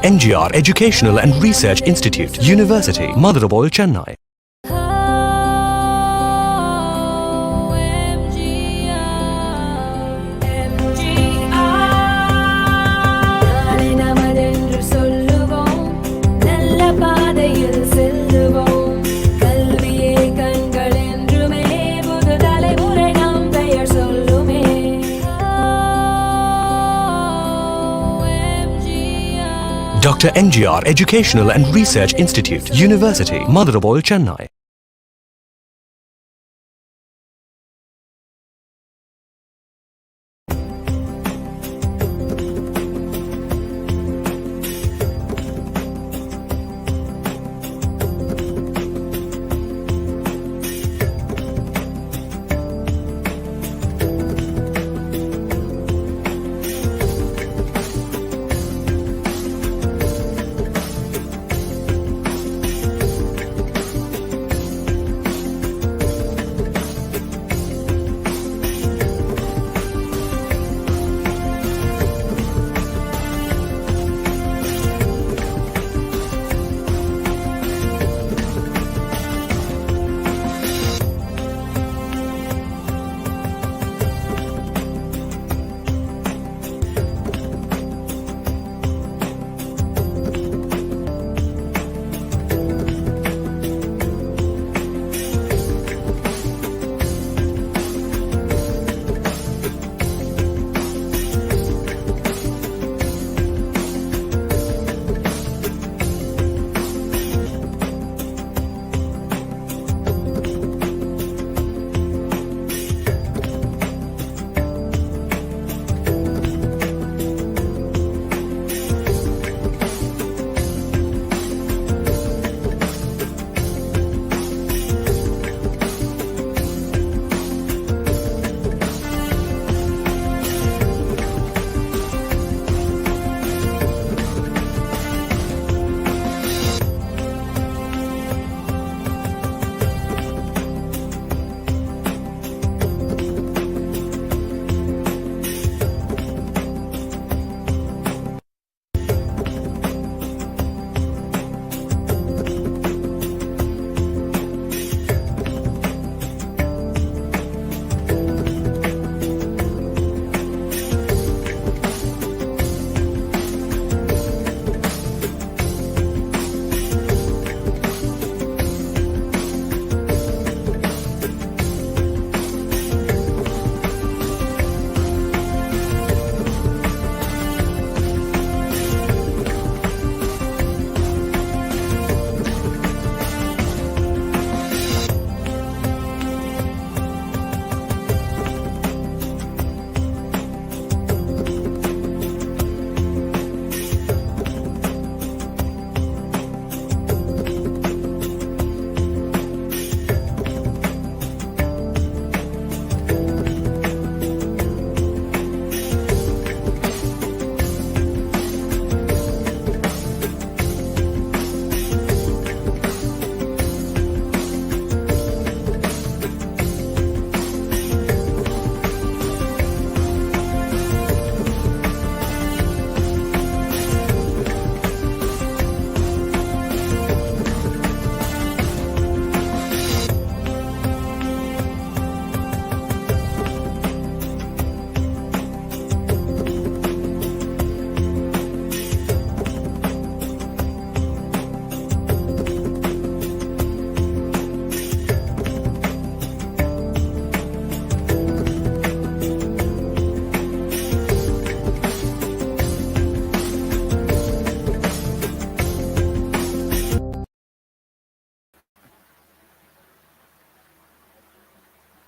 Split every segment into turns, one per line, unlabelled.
Dr.M.G.R.Educational and Research Institute, University, Madurai, Chennai. Dr.M.G.R.Educational and Research Institute, University, Madurai, Chennai.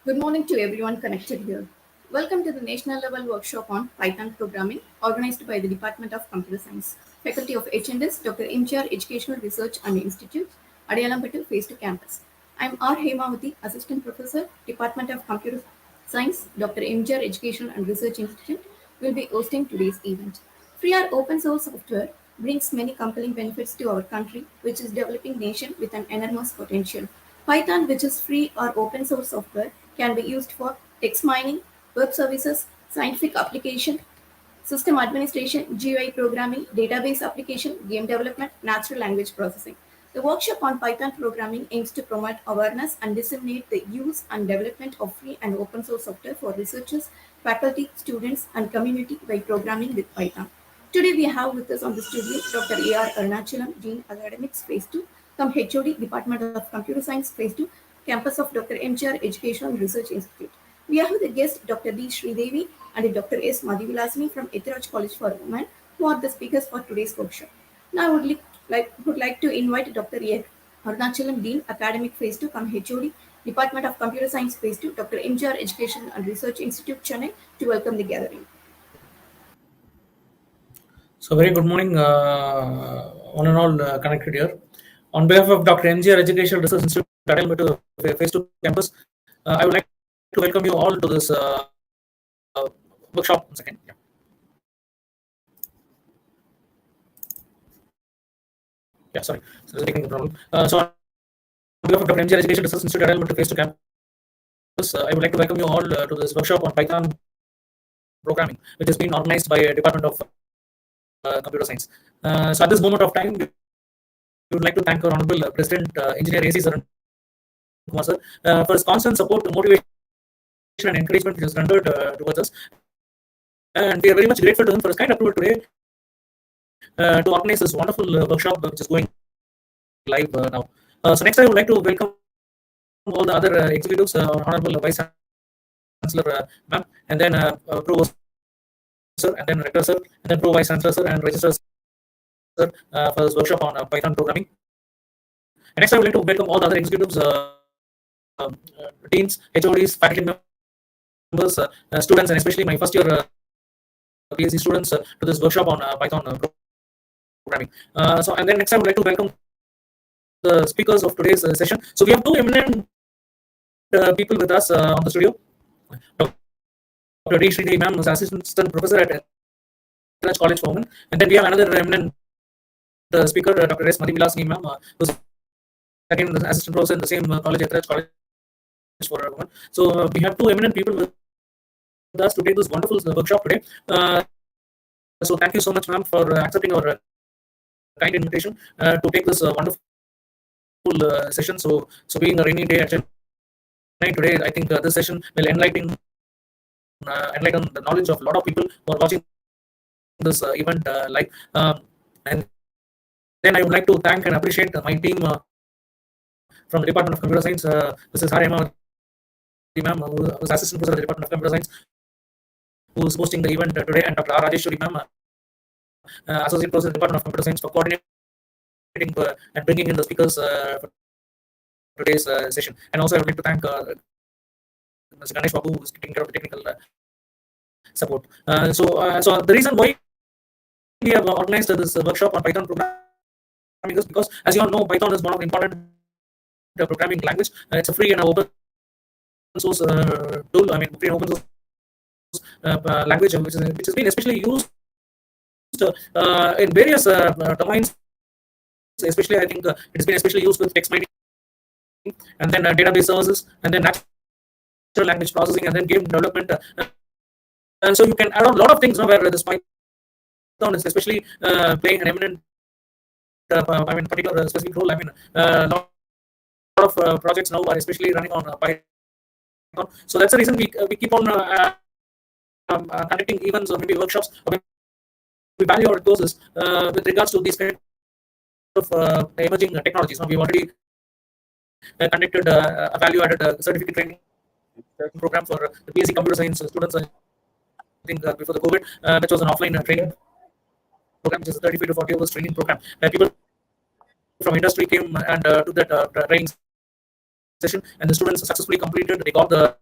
Good morning to everyone connected here. Welcome to the National Level Workshop on Python Programming organized by the Department of Computer Science, Faculty of H&S, Dr.M.G.R.Educational Research and Institute, Adayalampattu Phase 2 Campus. I am R. Hemavati, Assistant Professor, Department of Computer Science, Dr.M.G.R.Educational and Research Institute, will be hosting today's event. Free or open source software brings many compelling benefits to our country, which is a developing nation with an enormous potential. Python, which is free or open source software, can be used for text mining, web services, scientific application, system administration, GUI programming, database application, game development, natural language processing. The workshop on Python programming aims to promote awareness and disseminate the use and development of free and open source software for researchers, faculty, students, and community by programming with Python. Today we have with us on the studio Dr. A.R. Arunachalam, Dean Academics Phase 2, come HOD, Department of Computer Science Phase 2, campus of Dr.M.G.R. Educational Research Institute. We have the guest Dr.D.Sridevi and Dr.S.Mathivilasini from Ethiraj College for Women, who are the speakers for today's workshop. Now I would like to invite Dr. A. Arunachalam, Dean, Academic Phase 2, come HOD, Department of Computer Science Phase 2, Dr. M.G.R. Educational and Research Institute, Chennai, to welcome the gathering.
So very good morning, one and all connected here. On behalf of Dr.M.G.R. Educational Research Institute, Adayalampattu Phase 2 campus, I would like to welcome you all to this workshop. Second, sorry, so there's a technical problem. So on behalf of Dr.M.G.R. Educational Research Institute, Adayalampattu Phase 2 campus, I would like to welcome you all to this workshop on Python programming, which has been organized by a Department of Computer Science. So at this moment of time, we would like to thank our Honorable President, Engineer A.C. Saran Kumar sir, for his constant support, motivation, and encouragement which is rendered towards us. And we are very much grateful to him for his kind approval today to organize this wonderful workshop which is going live now. So next I would like to welcome all the other executives, Honorable Vice Chancellor ma'am, and then Provost sir, and then Rector sir, and then Pro Vice Chancellor sir, and Registrar sir for this workshop on Python programming. And next I would like to welcome all the other executives, deans, HODs, faculty members, students, and especially my first year PhD students to this workshop on Python programming. So and then next I would like to welcome the speakers of today's session. So we have two eminent people with us on the studio. Dr.D.Sridevi ma'am is assistant professor at Ethiraj College for Women, and then we have another eminent speaker, Dr.S.Mathivilasini ma'am, who's again the assistant professor in the same college, Ethiraj College for Women. So we have two eminent people with us to take this wonderful workshop today. So thank you so much, ma'am, for accepting our kind invitation to take this wonderful session. So being a rainy day at Chennai today, I think this session will enlighten the knowledge of a lot of people who are watching this event live. And then I would like to thank and appreciate my team from the Department of Computer Science, Mrs. Harima, ma'am, who is assistant professor at the Department of Computer Science, who is hosting the event today, and Dr. Rajeshwari ma'am, associate professor at the Department of Computer Science, for coordinating and bringing in the speakers for today's session. And also I would like to thank Mr. Ganesh Babu, who is taking care of the technical support. So the reason why we have organized this workshop on Python programming is because, as you all know, Python is one of the important programming language. It's a free and open source tool. I mean, free and open source language, which has been especially used in various domains. Especially, I think it has been especially used with text mining, and then database services, and then natural language processing, and then game development. And so you can add on a lot of things where this Python is especially playing an eminent, particular specific role. I mean, a lot of projects now are especially running on Python. So that's the reason we keep on conducting events or maybe workshops, or we value our courses with regards to these kind of emerging technologies. Now we've already conducted a value-added certificate training program for the BSc Computer Science students. I think before the COVID, which was an offline training program, which is a 35 to 40 hours training program, where people from industry came and took that training session, and the students successfully completed. They got the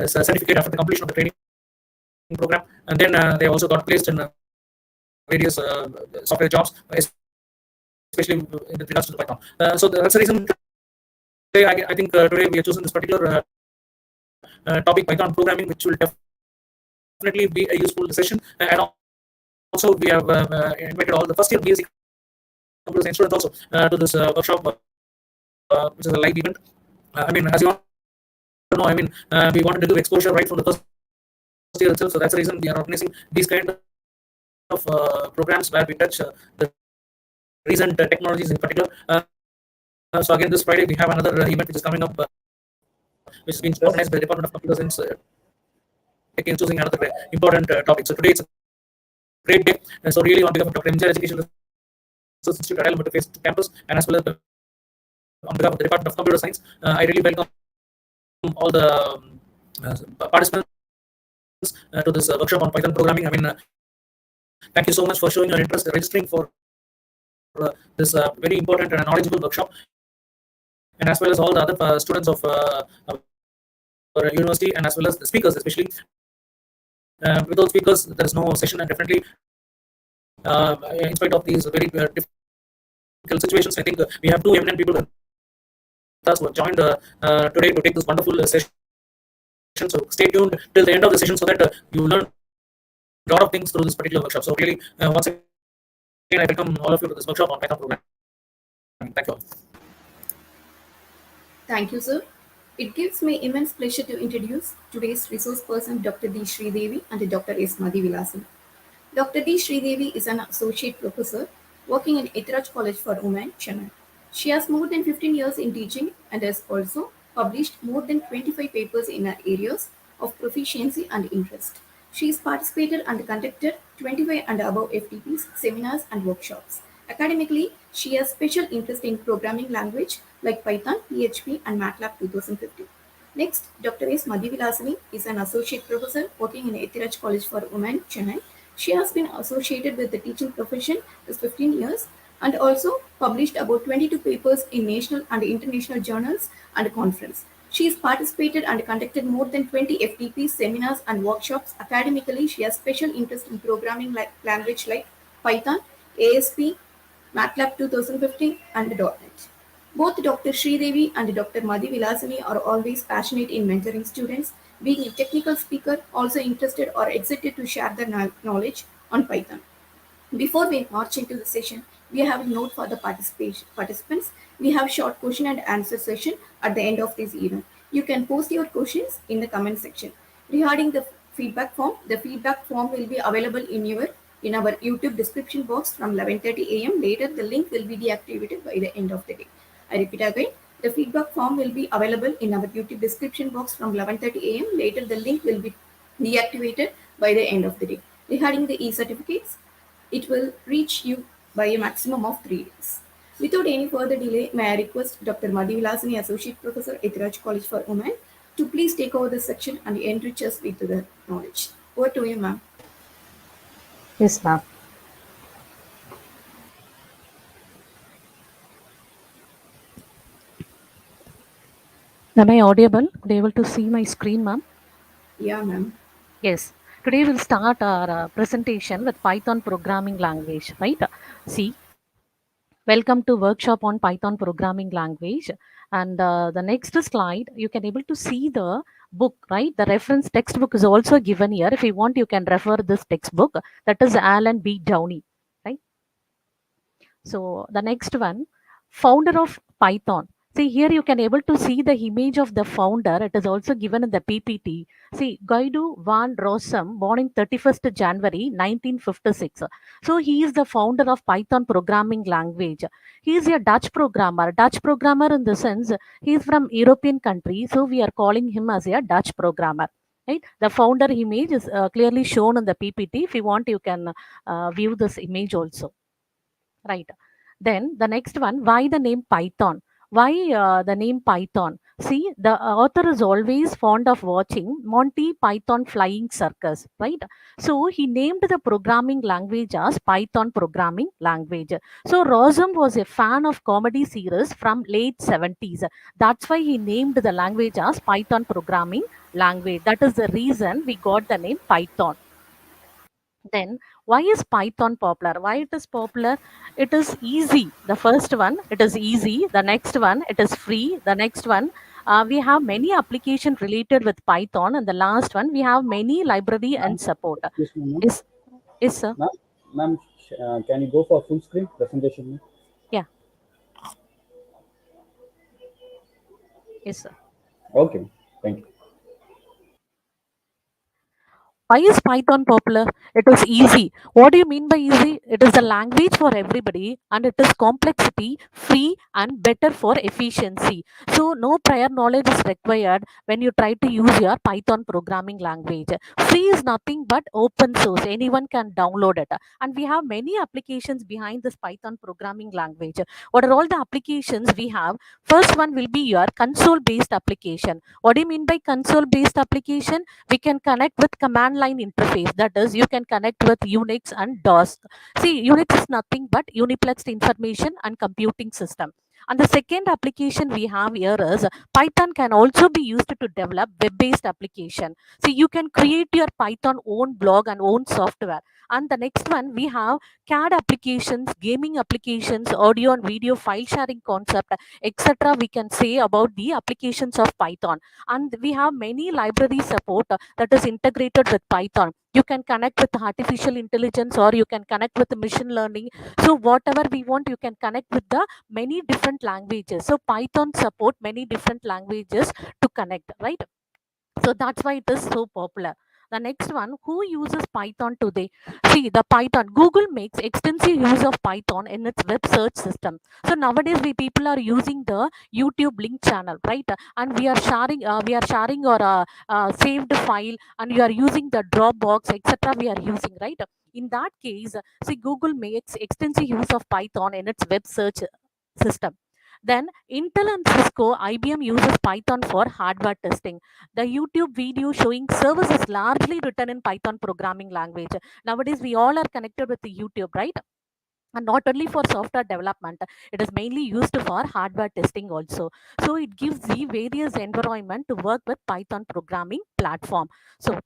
certificate after the completion of the training program, and then they also got placed in various software jobs, especially in regards to the Python. So that's the reason today, I think today we have chosen this particular topic, Python programming, which will definitely be a useful session. And also we have invited all the first year BSc Computer Science students also to this workshop, which is a live event. I mean, as you all know, I mean, we wanted to give exposure right from the first year itself. So that's the reason we are organizing these kind of programs where we touch the recent technologies in particular. So again, this Friday we have another event which is coming up, which has been organized by the Department of Computer Science, again choosing another important topic. So today it's a great day. So really on behalf of Dr.M.G.R.Educational Research Institute at Adayalampattu Phase 2 campus, and as well as on behalf of the Department of Computer Science, I really welcome all the participants to this workshop on Python programming. I mean, thank you so much for showing your interest, registering for this very important and knowledgeable workshop, and as well as all the other students of our university, and as well as the speakers, especially. Without speakers, there is no session, and definitely, in spite of these very difficult situations, I think we have two eminent people with us who have joined today to take this wonderful session. So stay tuned till the end of the session so that you learn a lot of things through this particular workshop. So really, once again, I welcome all of you to this workshop on Python programming. Thank you all.
Thank you, sir. It gives me immense pleasure to introduce today's resource person, Dr.D.Sridevi and Dr.S.Mathivilasini. Dr.D.Sridevi is an associate professor working in Ethiraj College for Women, Chennai. She has more than 15 years in teaching and has also published more than 25 papers in her areas of proficiency and interest. She has participated and conducted 25 and above FTPs, seminars, and workshops. Academically, she has special interest in programming language like Python, PHP, and MATLAB 2050. Next, Dr. S. Mathivilasini is an associate professor working in Ethiraj College for Women, Chennai. She has been associated with the teaching profession for 15 years and also published about 22 papers in national and international journals and conferences. She has participated and conducted more than 20 FTP seminars and workshops. Academically, she has special interest in programming language like Python, ASP, MATLAB 2015, and .NET. Both Dr. Sridevi and Dr. Mathivilasini are always passionate in mentoring students, being a technical speaker, also interested or excited to share their knowledge on Python. Before we march into the session, we have a note for the participants. We have short question and answer session at the end of this event. You can post your questions in the comment section. Regarding the feedback form will be available in our YouTube description box from 11:30 a.m. Later, the link will be deactivated by the end of the day. I repeat again, the feedback form will be available in our YouTube description box from 11:30 a.m. Later, the link will be deactivated by the end of the day. Regarding the e-certificates, it will reach you by a maximum of 3 days. Without any further delay, may I request Dr. Madhivilasini, Associate Professor, Ethiraj College for Women, to please take over this section and enrich us with the knowledge. Over to you, ma'am.
Yes, ma'am. Am I audible? Are you able to see my screen, ma'am?
Yeah, ma'am.
Yes. Today we'll start our presentation with Python programming language, right? See, welcome to workshop on Python programming language. And the next slide, you can able to see the book, right? The reference textbook is also given here. If you want, you can refer this textbook. That is Alan B. Downey, right? So the next one, founder of Python. See here you can able to see the image of the founder. It is also given in the PPT. See, Guido van Rossum, born in 31st January 1956. So he is the founder of Python programming language. He is a Dutch programmer. Dutch programmer in the sense he is from European country. So we are calling him as a Dutch programmer. Right? The founder image is clearly shown in the PPT. If you want, you can view this image also. Right. Then the next one, why the name Python? Why the name Python? See, the author is always fond of watching Monty Python Flying Circus, right? So he named the programming language as Python programming language. So Rossum was a fan of comedy series from late 70s. That's why he named the language as Python programming language. That is the reason we got the name Python. Then why is Python popular? Why it is popular? It is easy. The first one, it is easy. The next one, it is free. The next one, we have many applications related with Python. And the last one, we have many library
Ma'am,
and support.
excuse me, ma'am.
Is sir.
Ma'am, can you go for full screen presentation? Ma'am?
Yeah. Yes, sir.
Okay, thank you.
Why is Python popular? It is easy. What do you mean by easy? It is a language for everybody and it is complexity, free and better for efficiency. So no prior knowledge is required when you try to use your Python programming language. Free is nothing but open source. Anyone can download it. And we have many applications behind this Python programming language. What are all the applications we have? First one will be your console based application. What do you mean by console based application? We can connect with command line interface. That is, you can connect with Unix and DOS. See, Unix is nothing but uniplexed information and computing system. And the second application we have here is Python can also be used to develop web-based application. See, you can create your Python own blog and own software. And the next one we have CAD applications, gaming applications, audio and video file sharing concept, etc. We can say about the applications of Python. And we have many library support that is integrated with Python. You can connect with artificial intelligence or you can connect with machine learning. So whatever we want, you can connect with the many different languages. So Python support many different languages to connect, right? So that's why it is so popular. The next one, who uses Python today? See, the Python, Google makes extensive use of Python in its web search system. So nowadays we people are using the YouTube link channel, right? And we are sharing our saved file, and you are using the Dropbox, etc. We are using, right? In that case, see, Google makes extensive use of Python in its web search system. Then Intel and Cisco, IBM uses Python for hardware testing. The YouTube video showing service is largely written in Python programming language. Nowadays, we all are connected with the YouTube, right? And not only for software development, it is mainly used for hardware testing also. So it gives the various environment to work with Python programming platform. So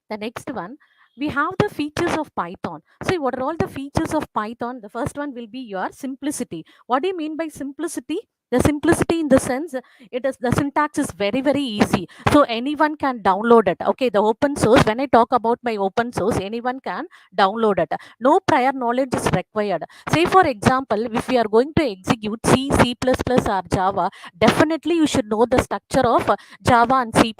the next one, we have the features of Python. So what are all the features of Python? The first one will be your simplicity. What do you mean by simplicity? The simplicity in the sense, it is the syntax is very, very easy. So anyone can download it. Okay, the open source, when I talk about my open source, anyone can download it. No prior knowledge is required. Say for example, if we are going to execute C, C++ or Java, definitely you should know the structure of Java and C++.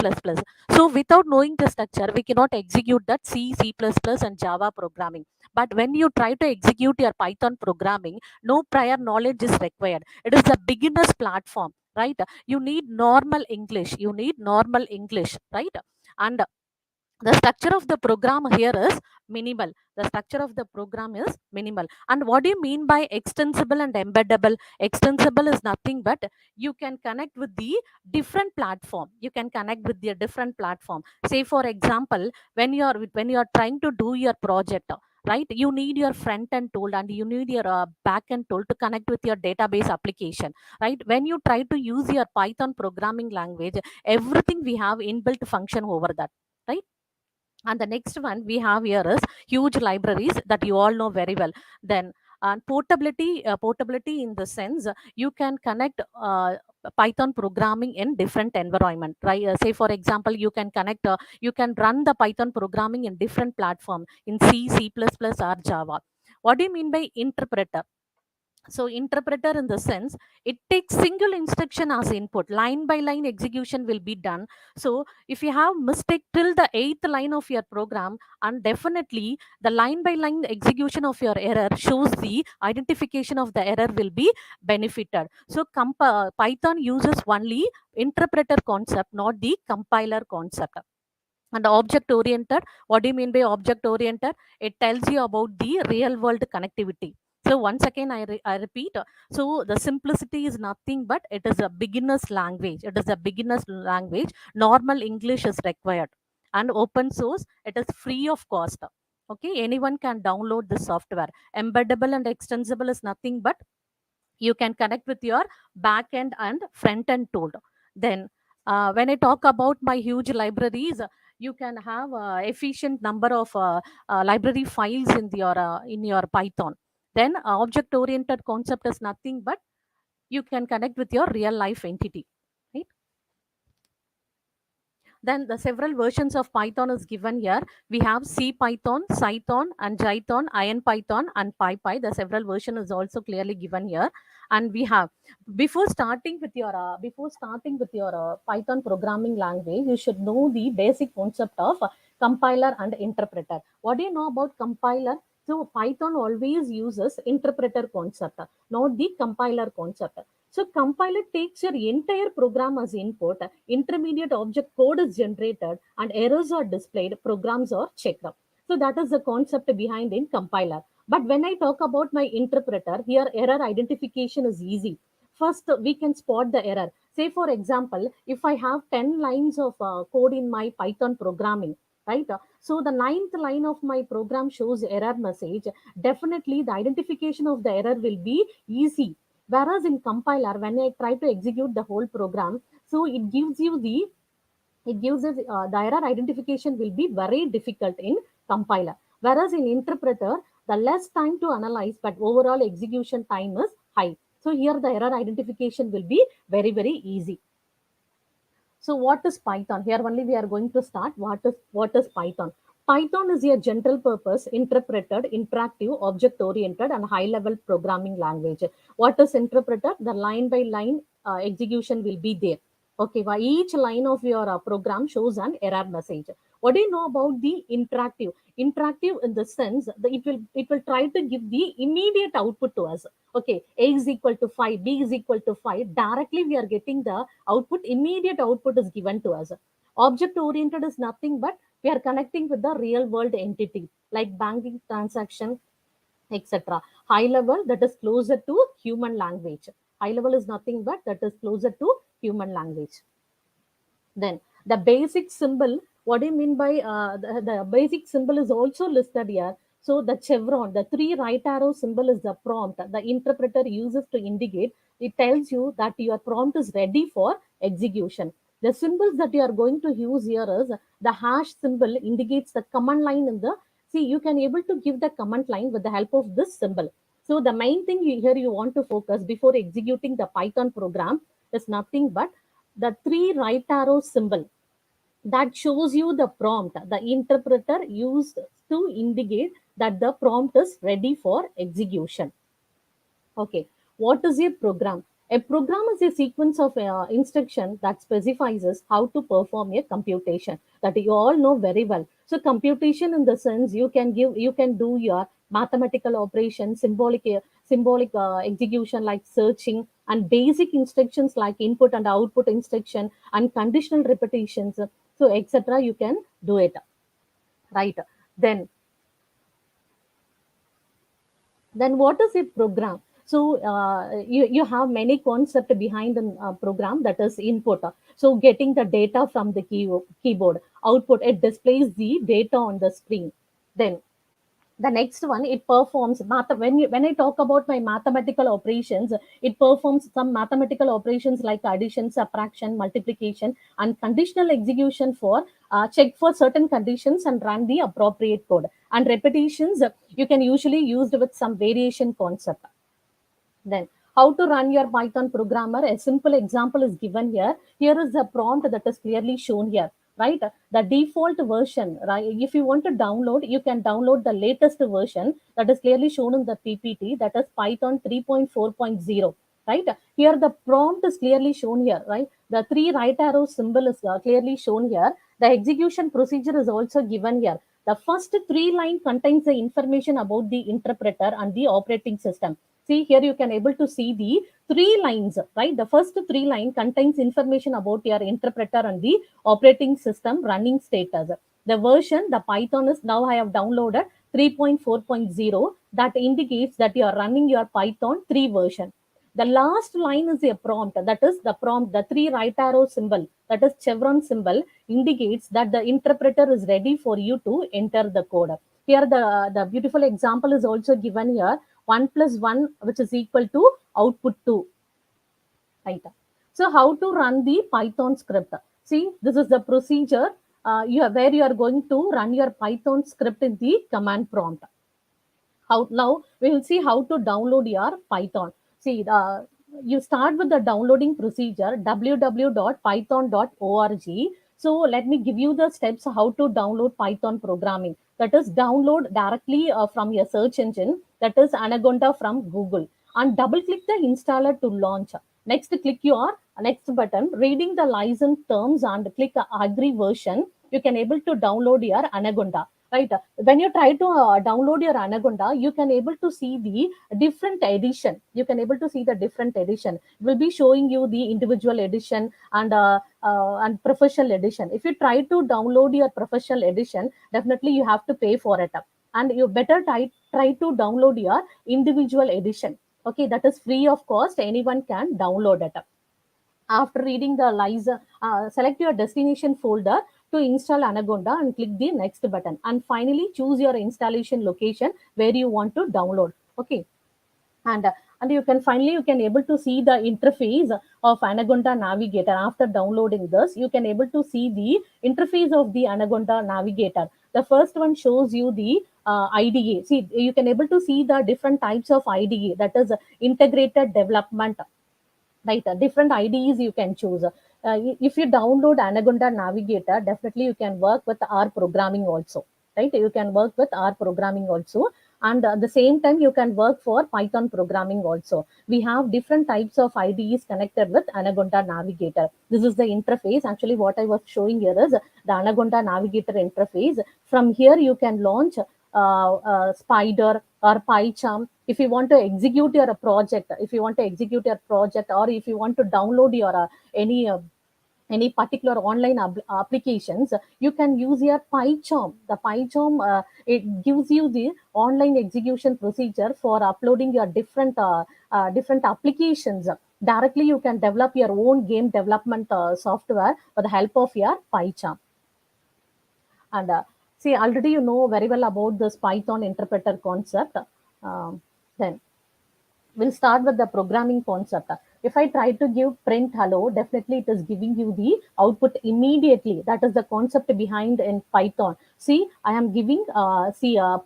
So without knowing the structure, we cannot execute that C, C++ and Java programming. But when you try to execute your Python programming, no prior knowledge is required. It is a beginner's platform, right? You need normal English. You need normal English, right? And the structure of the program here is minimal. The structure of the program is minimal. And what do you mean by extensible and embeddable? Extensible is nothing but you can connect with the different platform. You can connect with the different platform. Say for example, when you are trying to do your project, right, you need your front end tool and you need your back end tool to connect with your database application, right? When you try to use your Python programming language, everything we have inbuilt function over that, right? And the next one we have here is huge libraries that you all know very well. Then portability in the sense, you can connect Python programming in different environment, right? Say for example, you can connect you can run the Python programming in different platform in C, C++ or Java. What do you mean by interpreter? So interpreter in the sense, it takes single instruction as input, line by line execution will be done. So if you have mistake till the eighth line of your program, and definitely the line by line execution of your error shows the identification of the error will be benefited. So Python uses only interpreter concept, not the compiler concept. And object oriented, what do you mean by object oriented? It tells you about the real world connectivity. So once again I repeat, so the simplicity is nothing but it is a beginner's language. It is a beginner's language. Normal English is required. And open source, it is free of cost. Okay, anyone can download the software. Embeddable and extensible is nothing but you can connect with your back end and front end tool. Then when I talk about my huge libraries, you can have efficient number of library files in your Python. Then object oriented concept is nothing but you can connect with your real life entity, right? Then the several versions of Python is given here. We have C Python, Cython, and Jython, IronPython, and PyPy. The several version is also clearly given here. And we have, before starting with your Python programming language, you should know the basic concept of compiler and interpreter. What do you know about compiler? So Python always uses interpreter concept, not the compiler concept. So compiler takes your entire program as input, intermediate object code is generated, and errors are displayed, programs are checked. So that is the concept behind in compiler. But when I talk about my interpreter, here error identification is easy. First, we can spot the error. Say, for example, if I have 10 lines of code in my Python programming, right? So the ninth line of my program shows error message. Definitely, the identification of the error will be easy. Whereas in compiler, when I try to execute the whole program, so it gives us the error identification will be very difficult in compiler. Whereas in interpreter, the less time to analyze, but overall execution time is high. So here the error identification will be very, very easy. So what is Python? Here only we are going to start. What is Python? Python is a general purpose, interpreted, interactive, object oriented, and high level programming language. What is interpreted? The line by line execution will be there. Okay, why each line of your program shows an error message. What do you know about the interactive? Interactive in the sense that it will try to give the immediate output to us. Okay, A is equal to 5, B is equal to 5. Directly we are getting the output, immediate output is given to us. Object oriented is nothing but we are connecting with the real world entity like banking transaction, etc. High level, that is closer to human language. High level is nothing but that is closer to human language. Then the basic symbol, what do you mean by the basic symbol is also listed here. So the chevron, the three right arrow symbol is the prompt the interpreter uses to indicate. It tells you that your prompt is ready for execution. The symbols that you are going to use here is the hash symbol indicates the command line in the, see, you can able to give the command line with the help of this symbol. So the main thing here you want to focus before executing the Python program is nothing but the three right arrow symbol that shows you the prompt the interpreter used to indicate that the prompt is ready for execution. Okay, what is a program? A program is a sequence of instruction that specifies us how to perform a computation that you all know very well. So computation in the sense you can do your mathematical operation, symbolic execution like searching, and basic instructions like input and output instruction and conditional repetitions. So etc. You can do it, right? Then what is a program? So you have many concept behind the program, that is input. So getting the data from the keyboard, output, it displays the data on the screen. Then the next one, it performs when I talk about my mathematical operations, it performs some mathematical operations like addition, subtraction, multiplication, and conditional execution for check for certain conditions and run the appropriate code. And repetitions you can usually used with some variation concept. Then how to run your Python programmer? A simple example is given here. Here is the prompt that is clearly shown here, right? The default version, right? If you want to download, you can download the latest version that is clearly shown in the PPT, that is Python 3.4.0, right? Here the prompt is clearly shown here, right? The three right arrow symbol is clearly shown here. The execution procedure is also given here. The first three line contains the information about the interpreter and the operating system. See here you can able to see the three lines, right? The first three line contains information about your interpreter and the operating system running status. The version, the Python is now I have downloaded 3.4.0 that indicates that you are running your Python 3 version. The last line is a prompt, that is the prompt, the three right arrow symbol, that is chevron symbol, indicates that the interpreter is ready for you to enter the code. Here the beautiful example is also given here. 1 plus 1 which is equal to output 2, right? So how to run the Python script? See, this is the procedure where you are going to run your Python script in the command prompt. How now we will see how to download your Python. See, you start with the downloading procedure, www.python.org. So let me give you the steps how to download Python programming. That is, download directly from your search engine, that is Anaconda from Google, and double click the installer to launch. Next, click your next button, reading the license terms, and click agree version. you can able to download your Anaconda, right? When you try to download your Anaconda, you can able to see the different edition. You can able to see the different edition. It will be showing you the individual edition and professional edition. If you try to download your professional edition, definitely you have to pay for it, and you better try to download your individual edition. Okay, that is free of cost. Anyone can download it. After reading the LISA, select your destination folder to install Anaconda and click the next button. And finally, choose your installation location where you want to download. Okay, and and you can able to see the interface of Anaconda Navigator. After downloading this, you can able to see the interface of the Anaconda Navigator. The first one shows you the IDE. See, you can able to see the different types of IDE, that is integrated development, right? Different IDEs you can choose. If you download Anaconda Navigator, definitely you can work with R programming also, right? You can work with R programming also, and at the same time you can work for Python programming also. We have different types of IDEs connected with Anaconda Navigator. This is the interface. Actually, what I was showing here is the Anaconda Navigator interface. From here you can launch Spider or PyCharm. If you want to execute your project, or if you want to download your any particular online applications, you can use your PyCharm. The PyCharm, it gives you the online execution procedure for uploading your different applications. Directly, you can develop your own game development software with the help of your PyCharm. And see, already you know very well about this Python interpreter concept. Then we'll start with the programming concept. If I try to give print hello, definitely it is giving you the output immediately. That is the concept behind in Python. See, I am giving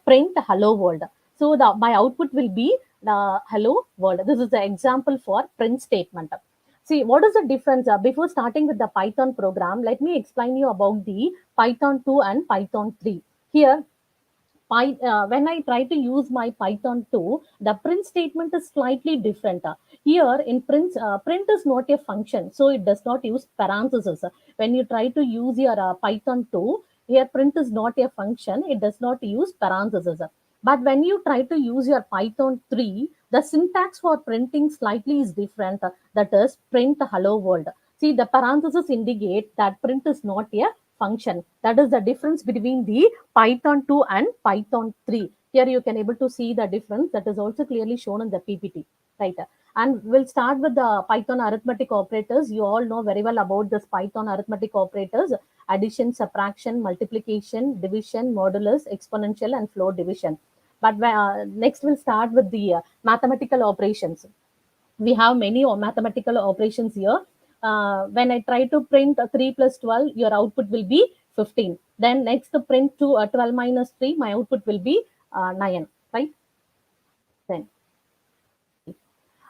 print hello world. So my output will be the hello world. This is the example for print statement. See, what is the difference? Before starting with the Python program, let me explain you about the Python 2 and Python 3. Here, when I try to use my Python 2, the print statement is slightly different. Here in print is not a function, so it does not use parentheses. When you try to use your Python 2, here print is not a function, it does not use parentheses. But when you try to use your Python 3, the syntax for printing slightly is different. That is print hello world. See, the parentheses indicate that print is not a function. That is the difference between the Python 2 and Python 3. Here you can able to see the difference that is also clearly shown in the PPT, right? And we'll start with the Python arithmetic operators. You all know very well about this Python arithmetic operators: addition, subtraction, multiplication, division, modulus, exponential, and floor division. But next we'll start with the mathematical operations. We have many mathematical operations here. When I try to print 3 plus 12, your output will be 15. Then next to print 12 minus 3, my output will be 9, right? Then,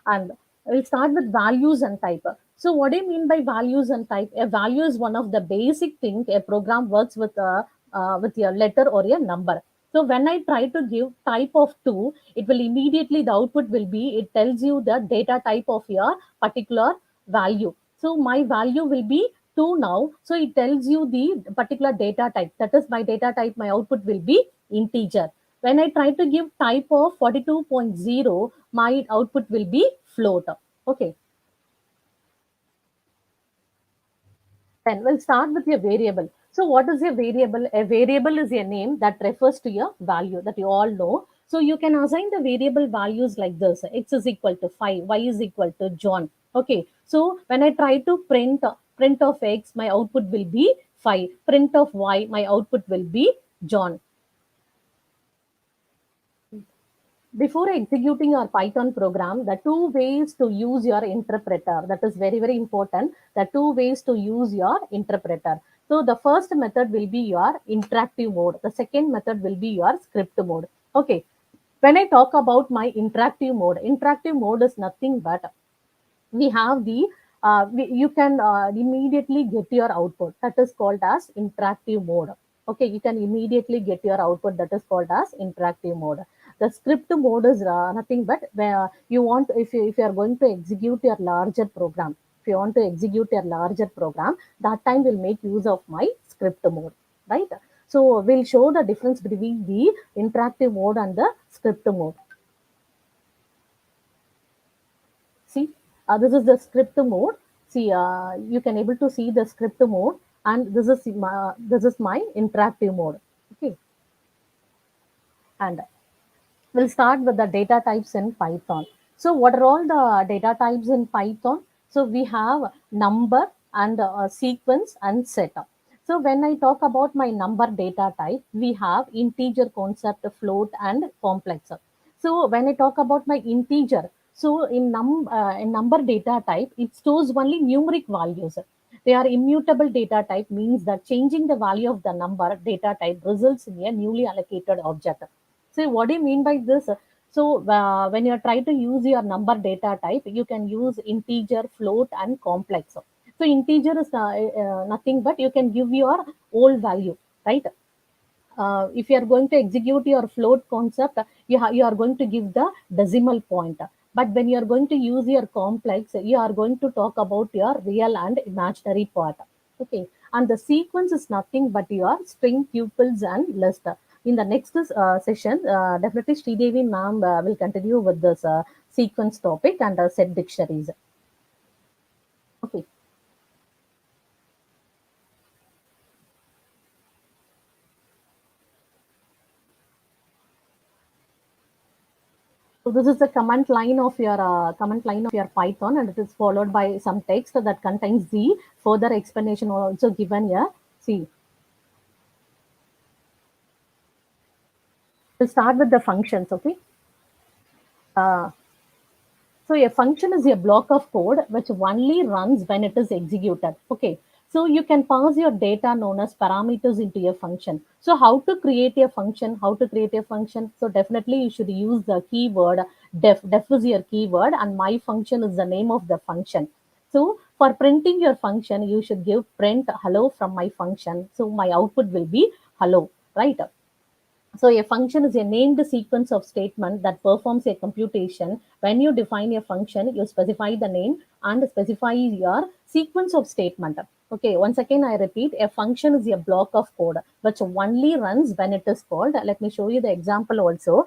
and we'll start with values and type. So what do you mean by values and type? A value is one of the basic things a program works with your letter or a number. So when I try to give type of 2, it will immediately, the output will be, it tells you the data type of your particular value. So my value will be 2 now. So it tells you the particular data type. That is my data type, my output will be integer. When I try to give type of 42.0, my output will be float. Okay. Then we'll start with your variable. So what is a variable? A variable is a name that refers to your value that you all know. So you can assign the variable values like this: x is equal to 5, y is equal to John. Okay. So when I try to print of x, my output will be 5. Print of y, my output will be John. Before executing your Python program, the two ways to use your interpreter, that is very, very important. The two ways to use your interpreter. So the first method will be your interactive mode. The second method will be your script mode. Okay. When I talk about my interactive mode is nothing but we have the you can immediately get your output, that is called as interactive mode. Okay, you can immediately get your output, that is called as interactive mode. The script mode is nothing but where you want, if you are going to execute your larger program, if you want to execute your larger program, that time will make use of my script mode. right? So we'll show the difference between the interactive mode and the script mode. See, this is the script mode. See, you can able to see the script mode, and this is my interactive mode. Okay, and we'll start with the data types in Python. So what are all the data types in Python? So we have number and sequence and set. So when I talk about my number data type, we have integer, concept, float, and complex. So when I talk about my integer, so in number data type, it stores only numeric values. They are immutable data type, means that changing the value of the number data type results in a newly allocated object. So what do you mean by this? So when you try to use your number data type, you can use integer, float, and complex. So integer is nothing but you can give your old value, right? If you are going to execute your float concept, you are going to give the decimal point. But when you are going to use your complex, you are going to talk about your real and imaginary part. Okay, and the sequence is nothing but your string, tuples, and list. In the next session, definitely Sridevi ma'am will continue with this sequence topic and set dictionaries. Okay. So this is the command line of your Python, and it is followed by some text that contains the further explanation also given here. See, we'll start with the functions. Okay. Uh, So a function is a block of code which only runs when it is executed. Okay. So you can pass your data known as parameters into a function. So how to create a function? How to create a function? So definitely you should use the keyword def. Def is your keyword and my function is the name of the function. So for printing your function, you should give print hello from my function. So my output will be hello, right? So a function is a named sequence of statement that performs a computation. When you define a function, you specify the name and specify your sequence of statement. Okay, once again I repeat, a function is a block of code which only runs when it is called. Let me show you the example also.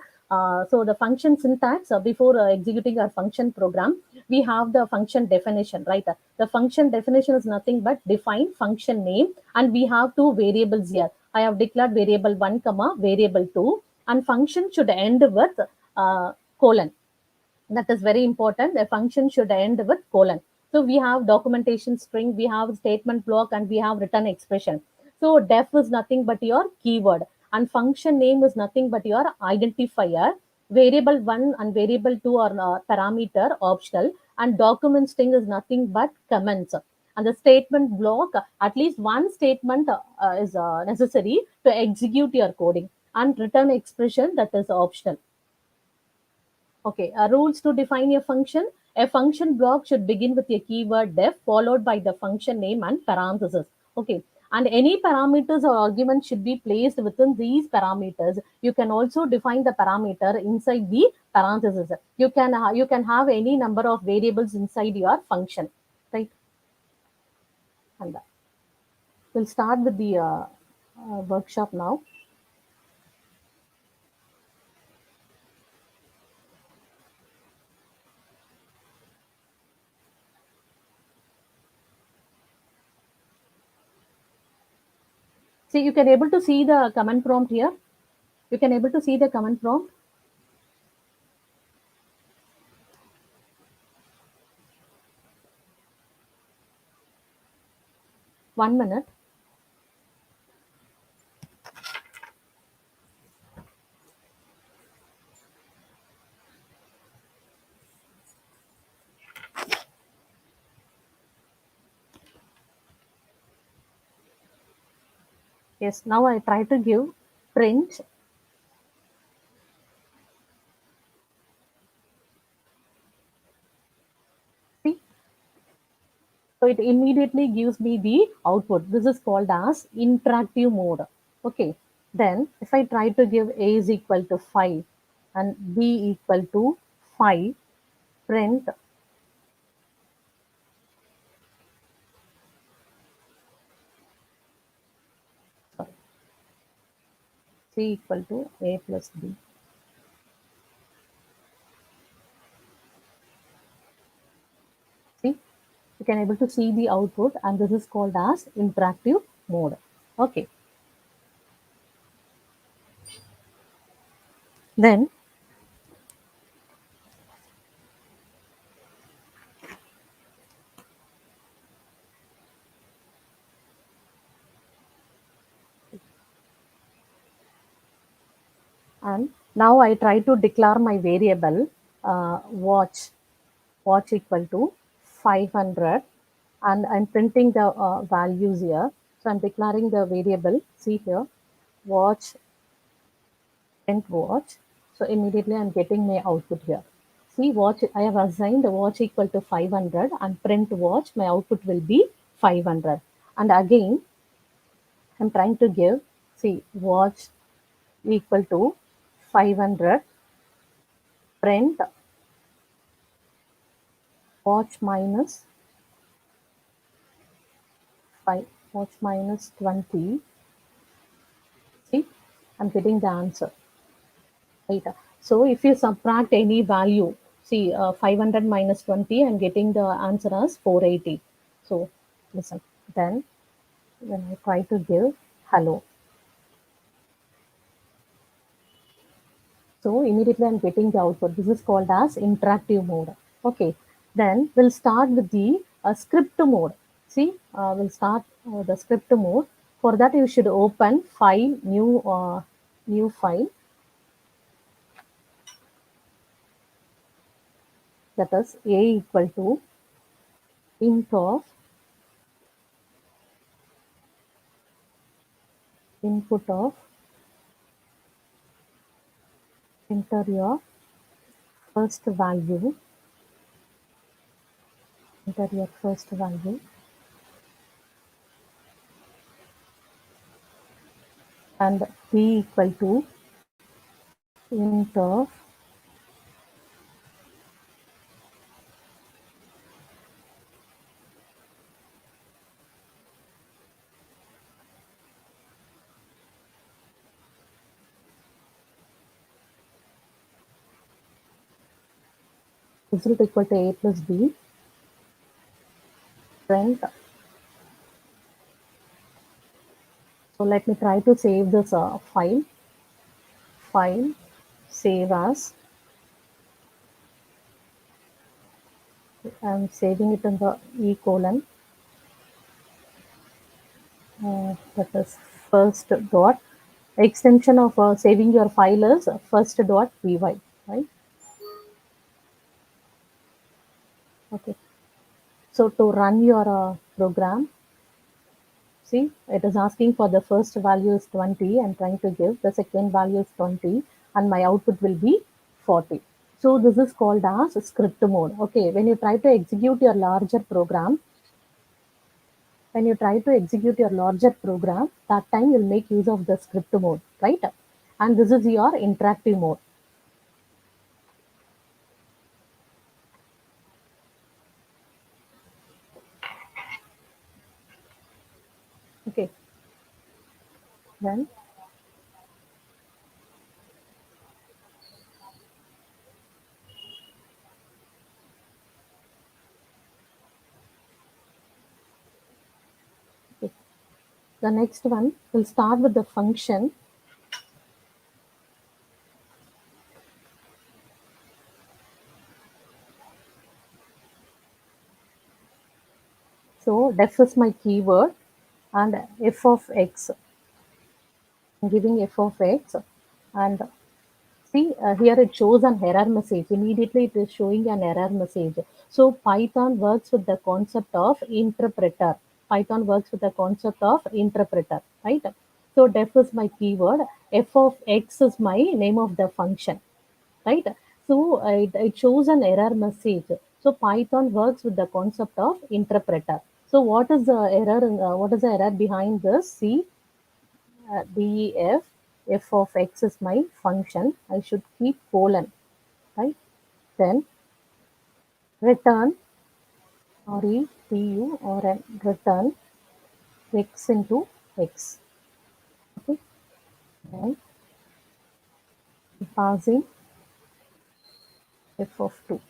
So the function syntax, before executing our function program, we have the function definition, right? The function definition is nothing but define function name, and we have two variables here. I have declared variable 1 comma variable 2, and function should end with colon. That is very important. The function should end with colon. So we have documentation string, we have statement block, and we have return expression. So def is nothing but your keyword, and function name is nothing but your identifier. Variable 1 and variable 2 are parameter optional, and document string is nothing but comments. And the statement block, at least one statement is necessary to execute your coding, and return expression, that is optional. Okay, rules to define a function. A function block should begin with a keyword def followed by the function name and parenthesis. Okay, and any parameters or arguments should be placed within these parameters. You can also define the parameter inside the parenthesis. You can have any number of variables inside your function, right? And we'll start with the workshop now. See, you can able to see the command prompt here. You can able to see the command prompt. 1 minute. Yes, now I try to give print. See, so it immediately gives me the output. This is called as interactive mode. Okay, then if I try to give A is equal to 5 and B equal to 5, print. C equal to A plus B. See, you can able to see the output, and this is called as interactive mode. Okay. Then and now I try to declare my variable watch equal to 500, and I'm printing the values here. So I'm declaring the variable. See here, watch print watch. So immediately I'm getting my output here. See, watch, I have assigned the watch equal to 500 and print watch, my output will be 500. And again, I'm trying to give, see, watch equal to 500, print watch minus 5, watch minus 20. See, I'm getting the answer. Right. So if you subtract any value, see 500 minus 20, I'm getting the answer as 480. So listen, then when I try to give hello, so immediately I'm getting the output. This is called as interactive mode. Okay, then we'll start with the script mode. See, we'll start the script mode. For that, you should open file, new file, that is a equal to int of input of enter your first value, enter your first value, and b equal to int of result equal to a plus b, print. So let me try to save this file, save as. I'm saving it in the E colon, that is first dot. Extension of saving your file is first dot py, right? Okay. So to run your program, see, it is asking for the first value is 20. I'm trying to give the second value is 20, and my output will be 40. So this is called as script mode. Okay, when you try to execute your larger program, that time you'll make use of the script mode, right? And this is your interactive mode. Okay. Then okay. The next one will start with the function. So def is my keyword, and f of x. I'm giving f of x, and see here it shows an error message. Immediately it is showing an error message. So Python works with the concept of interpreter. Right? So def is my keyword. F of x is my name of the function. Right? So it shows an error message. So Python works with the concept of interpreter. So what is the error? What is the error behind this? See, def f of x is my function. I should keep colon, right? Then return retu or return x into x. Okay. Then passing f of 2.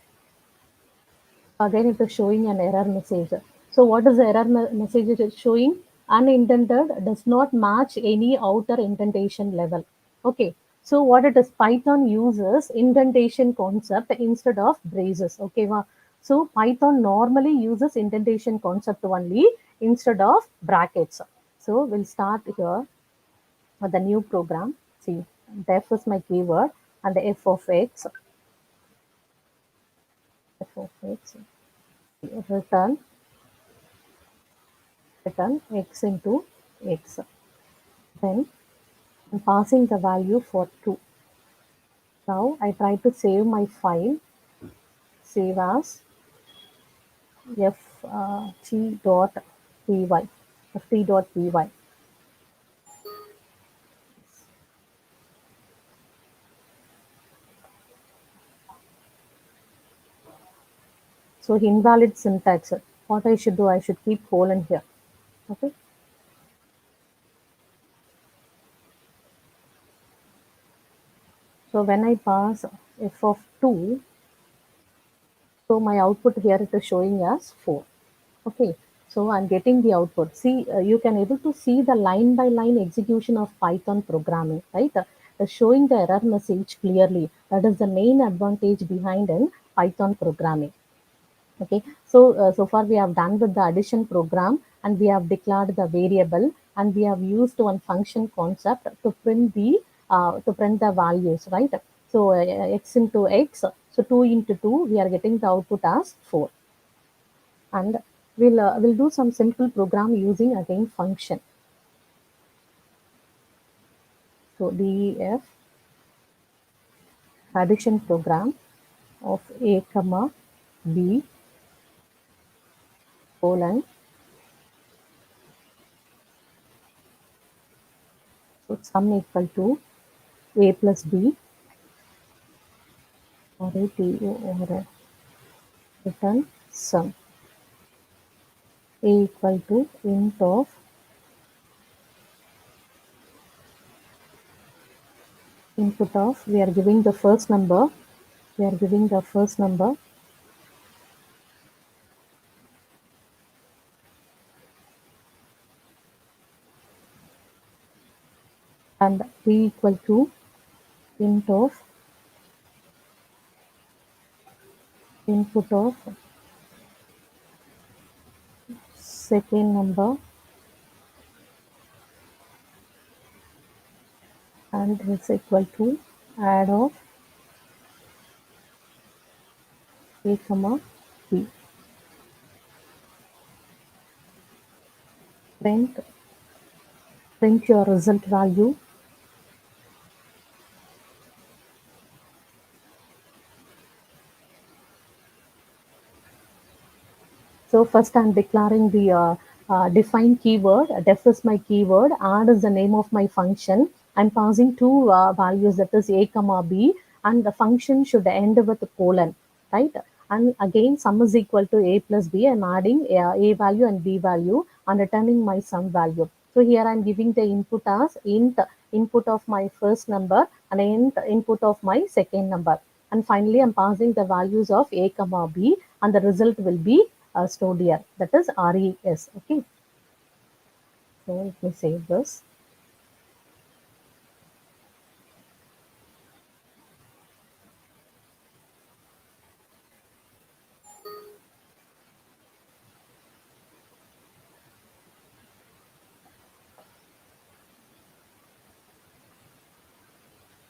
Again, it is showing an error message. So what is the error message it is showing? Unintended does not match any outer indentation level. Okay. So what it is, Python uses indentation concept instead of braces. Okay. So Python normally uses indentation concept only instead of brackets. So we'll start here with the new program. See, def is my keyword and the f of x, return x into x. Then I'm passing the value for 2. Now I try to save my file, save as ft.py. So invalid syntax. What I should do, I should keep colon here. Okay. So when I pass f of 2, so my output here it is showing as 4. Okay, so I'm getting the output. See, you can able to see the line by line execution of Python programming, right? Showing the error message clearly. That is the main advantage behind in Python programming. Okay, so far we have done with the addition program, and we have declared the variable, and we have used one function concept to print the values, right? So x into x, so 2 into 2, we are getting the output as 4. And we'll do some simple program using again function. So def addition program of a comma b colon, so sum equal to a plus b or a t or a return sum, a equal to int of input of, we are giving the first number, and b equal to int of input of second number, and is equal to add of a comma b. Print your result value. So first I'm declaring the define keyword. Def is my keyword. Add is the name of my function. I'm passing two values, that is a comma b, and the function should end with a colon, right? And again, sum is equal to a plus b. I'm adding a value and b value and returning my sum value. So here I'm giving the input as int input of my first number and int input of my second number. And finally, I'm passing the values of a comma b, and the result will be stored here, that is res. Okay, so let me save this.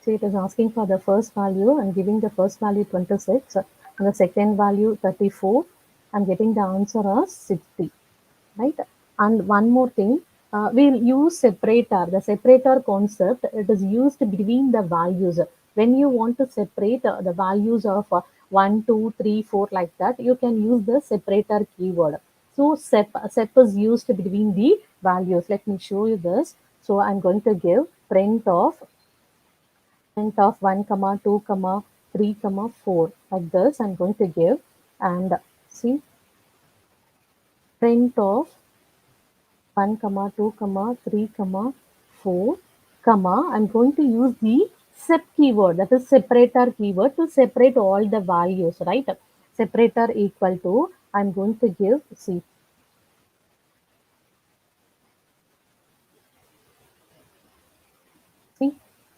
See, it is asking for the first value. I'm giving the first value 26 and the second value 34. I'm getting the answer as 60, right? And one more thing, we'll use separator. The separator concept, it is used between the values. When you want to separate the values of 1, 2, 3, 4 like that, you can use the separator keyword. So sep is used between the values. Let me show you this. So I'm going to give print of 1 comma 2 comma 3 comma 4 like this. I'm going to give, and see, print of 1 comma 2 comma 3 comma 4 comma, I'm going to use the sep keyword, that is separator keyword, to separate all the values, right? Separator equal to, I'm going to give, see,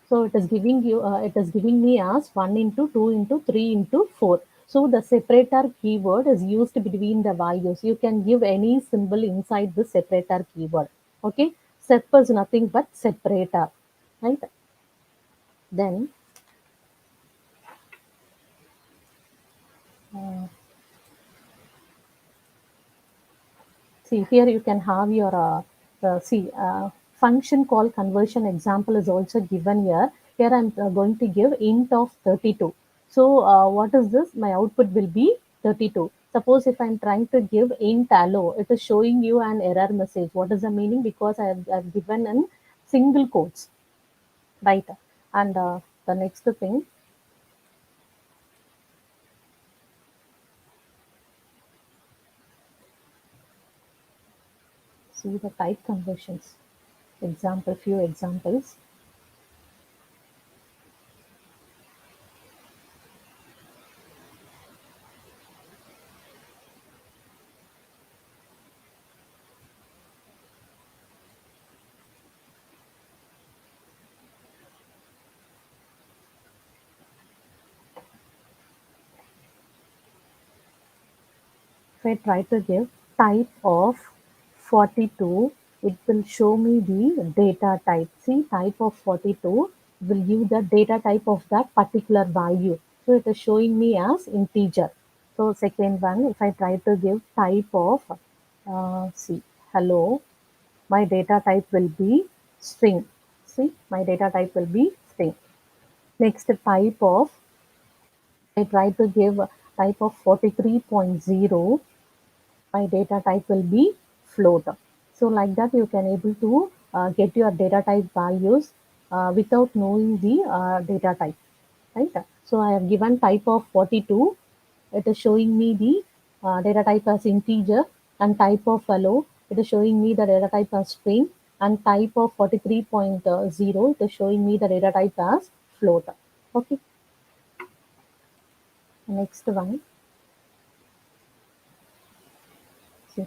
so it is giving you, it is giving me as 1 into 2 into 3 into 4. So the separator keyword is used between the values. You can give any symbol inside the separator keyword. Okay, sep is nothing but separator, right? Then uh, see here you can have your function call conversion example is also given here. Here I'm going to give int of 32. So what is this? My output will be 32. Suppose if I'm trying to give int allo, it is showing you an error message. What is the meaning? Because I've given in single quotes, right? And the next thing, see the type conversions. Example, few examples. If I try to give type of 42, it will show me the data type. See, type of 42 will give the data type of that particular value. So it is showing me as integer. So second one, if I try to give type of, see, hello, my data type will be string. See, my data type will be string. Next type of, I try to give type of 43.0, my data type will be float. So like that you can able to get your data type values without knowing the data type, right? So I have given type of 42. It is showing me the data type as integer, and type of hello, it is showing me the data type as string, and type of 43.0, it is showing me the data type as float. Okay, next one. See.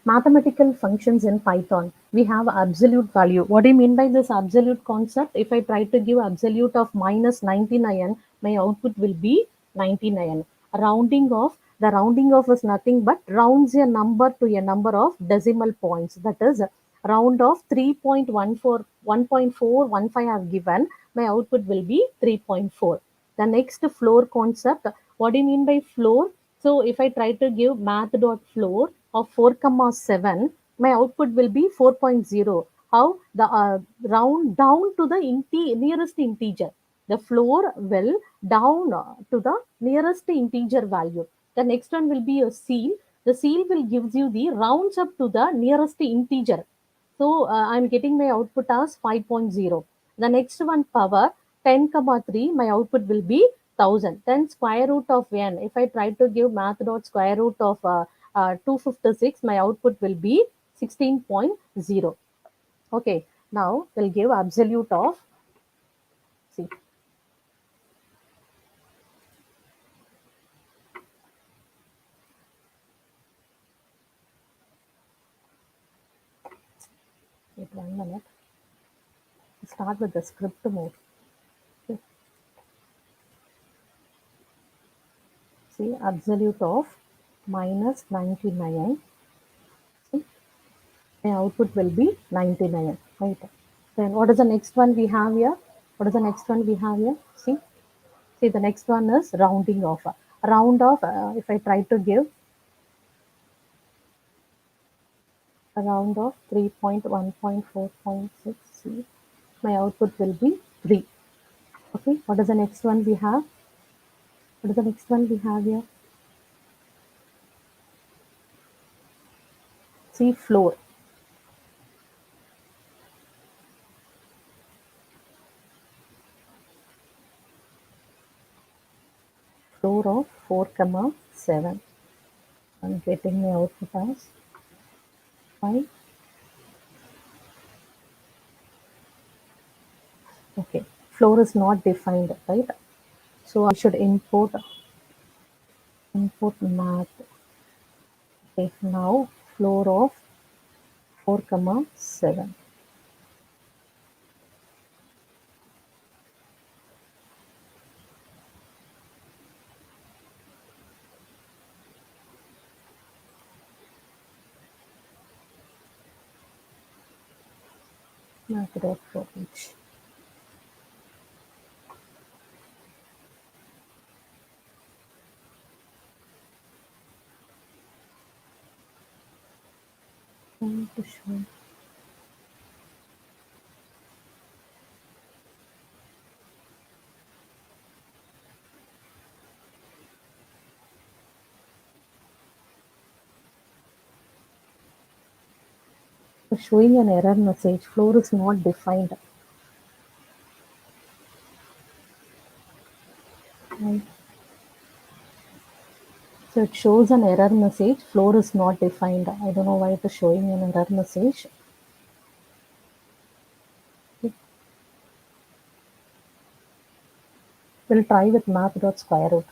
Mathematical functions in Python, we have absolute value. What do you mean by this absolute concept? If I try to give absolute of minus 99, my output will be 99. Rounding off, the rounding off is nothing but rounds a number to a number of decimal points. That is, round of 3.14, 1.415 I have given, my output will be 3.4. The next floor concept, what do you mean by floor? So if I try to give math.floor of 4,7, my output will be 4.0. How? The round down to the nearest integer. The floor will down to the nearest integer value. The next one will be a seal. The seal will gives you the rounds up to the nearest integer. So I'm getting my output as 5.0. The next one power 10 comma 3, my output will be 1000. Then square root of n. If I try to give math dot square root of 256, my output will be 16.0. Okay, now we'll give absolute of, see, wait 1 minute. Start with the script mode. Okay. See, absolute of minus 99. See, my output will be 99, right? Then what is the next one we have here? What is the next one we have here? See, the next one is rounding off. Round off, if I try to give a round of 3.1.4.6, see, my output will be 3. Okay, what is the next one we have? What is the next one we have here? See, floor. Floor of 4,7. I'm getting my output as 5. Okay, floor is not defined, right? So I should import math. Okay, now floor of 4 comma 7. Math.floor. Going to show showing an error message. Floor is not defined. Right. So it shows an error message. Floor is not defined. I don't know why it is showing an error message. We'll try with math.square root.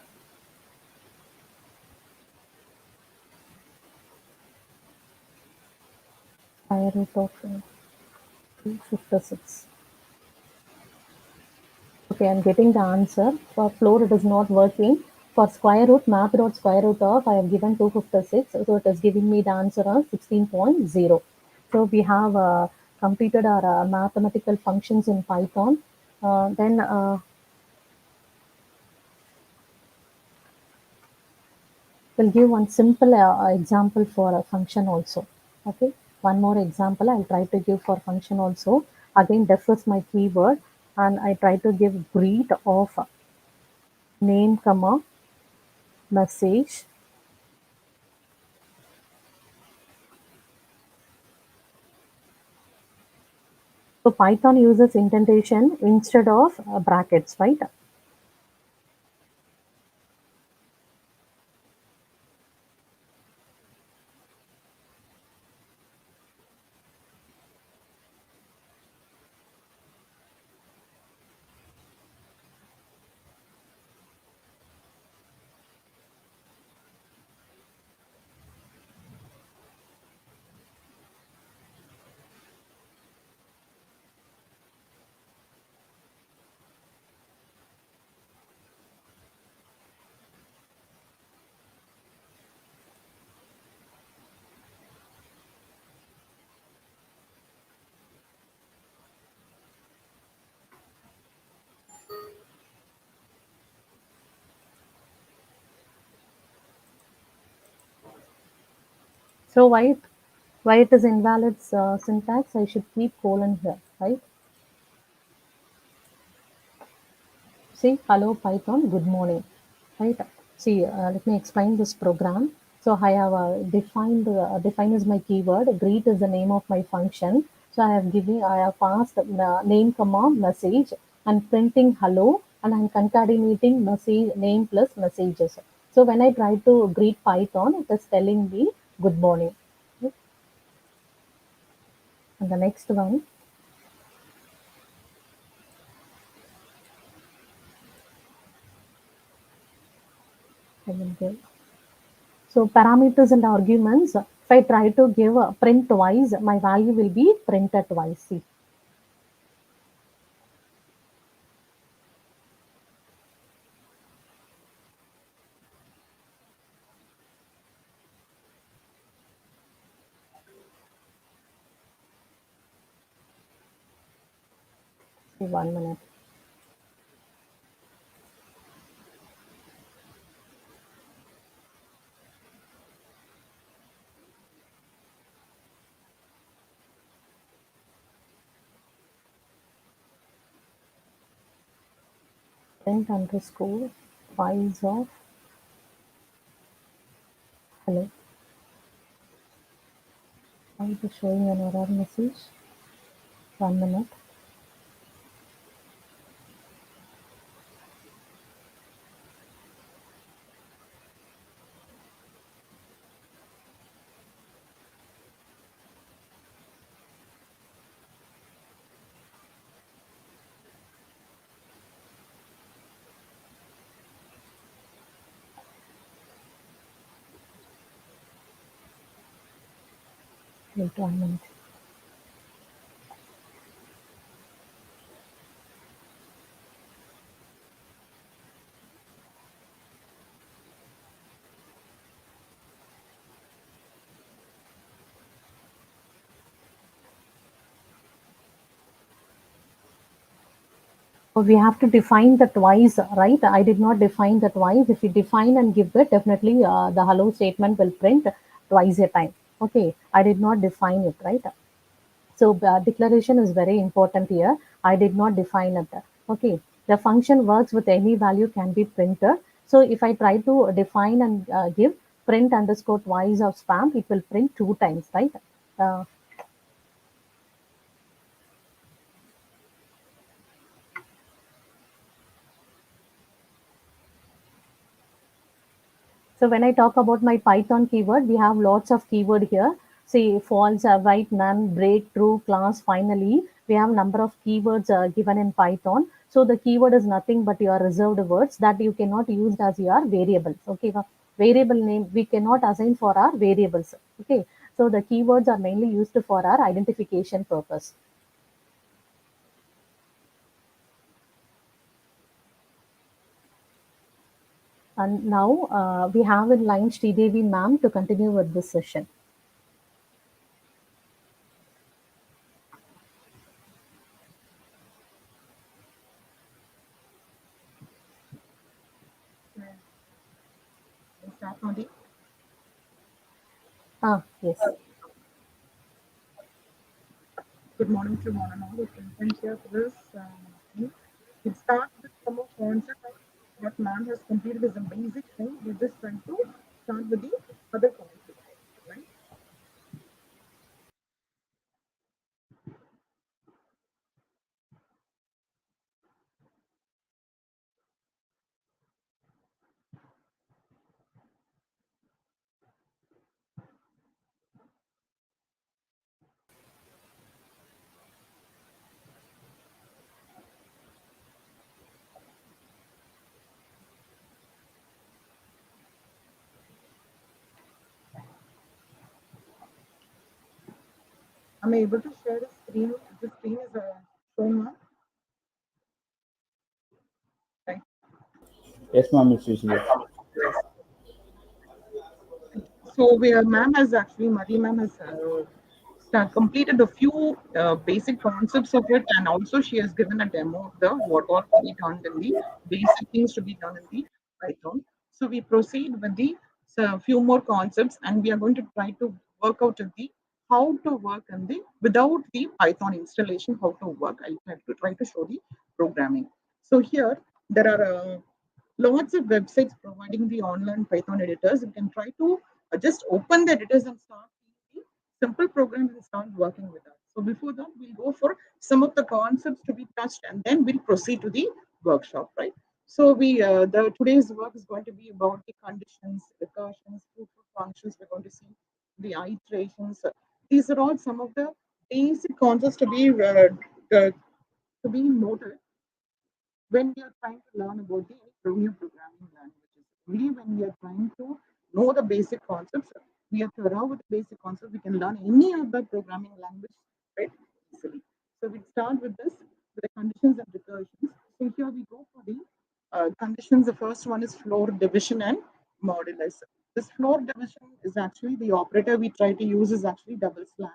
Square root of 256. Okay, I'm getting the answer. For floor, it is not working. For square root, math.square root of, I have given 256. So it is giving me the answer of 16.0. So we have completed our mathematical functions in Python. Then we'll give one simple example for a function also. Okay, one more example I'll try to give for function also. Again, def is my keyword, and I try to give greet of name comma message. So Python uses indentation instead of brackets, right? So why it is invalid syntax? I should keep colon here, right? See, hello Python, good morning, right? See, let me explain this program. So I have defined define is my keyword. Greet is the name of my function. So I have passed name comma message and printing hello, and I'm concatenating message name plus messages. So when I try to greet Python, it is telling me good morning. Right? And the next one, I will give. So parameters and arguments, if I try to give a print twice, my value will be printed twice. See, see 1 minute. Print underscore files of hello. Why it is showing an error message? 1 minute. Wait 1 minute. So we have to define the twice, right? I did not define the twice. If you define and give it, definitely the hello statement will print twice a time. Okay, I did not define it, right? So declaration is very important here. I did not define it. Okay, the function works with any value can be printed. So if I try to define and give print underscore twice of spam, it will print 2 times, right? Uh, So when I talk about my Python keyword, we have lots of keyword here. Say false, white, none, break, true, class, finally. We have number of keywords given in Python. So the keyword is nothing but your reserved words that you cannot use as your variables. Okay, variable name we cannot assign for our variables. Okay, so the keywords are mainly used for our identification purpose. And now we have in line Sridevi ma'am to continue with this session. Yes.
Good morning to one and all. The content here for this. It starts with some of concept of what man has completed is a basic thing. We're just trying to start with the other concepts, right? Am I able to share the screen? The screen is shown now, right?
Yes, ma'am, it's visible.
So where ma'am has actually, Madhi ma'am has completed a few basic concepts of it, and also she has given a demo of the what all to be done in the basic things to be done in the Python. So we proceed with the few more concepts, and we are going to try to work out the how to work in the without the Python installation, how to work. I'll try to show the programming. So here there are lots of websites providing the online Python editors. You can try to just open the editors and start the simple programs and start working with that. So before that, we'll go for some of the concepts to be touched, and then we'll proceed to the workshop, right? So the today's work is going to be about the conditions, recursions, fruitful functions. We're going to see the iterations. These are all some of the basic concepts to be noted when we are trying to learn about the new programming languages. Only when we are trying to know the basic concepts, we are thorough with the basic concepts, we can learn any other programming language right easily. So we start with this, with the conditions and recursions. So here we go for the conditions. The first one is floor division and modulus. This floor division is actually the operator we try to use is actually double slash.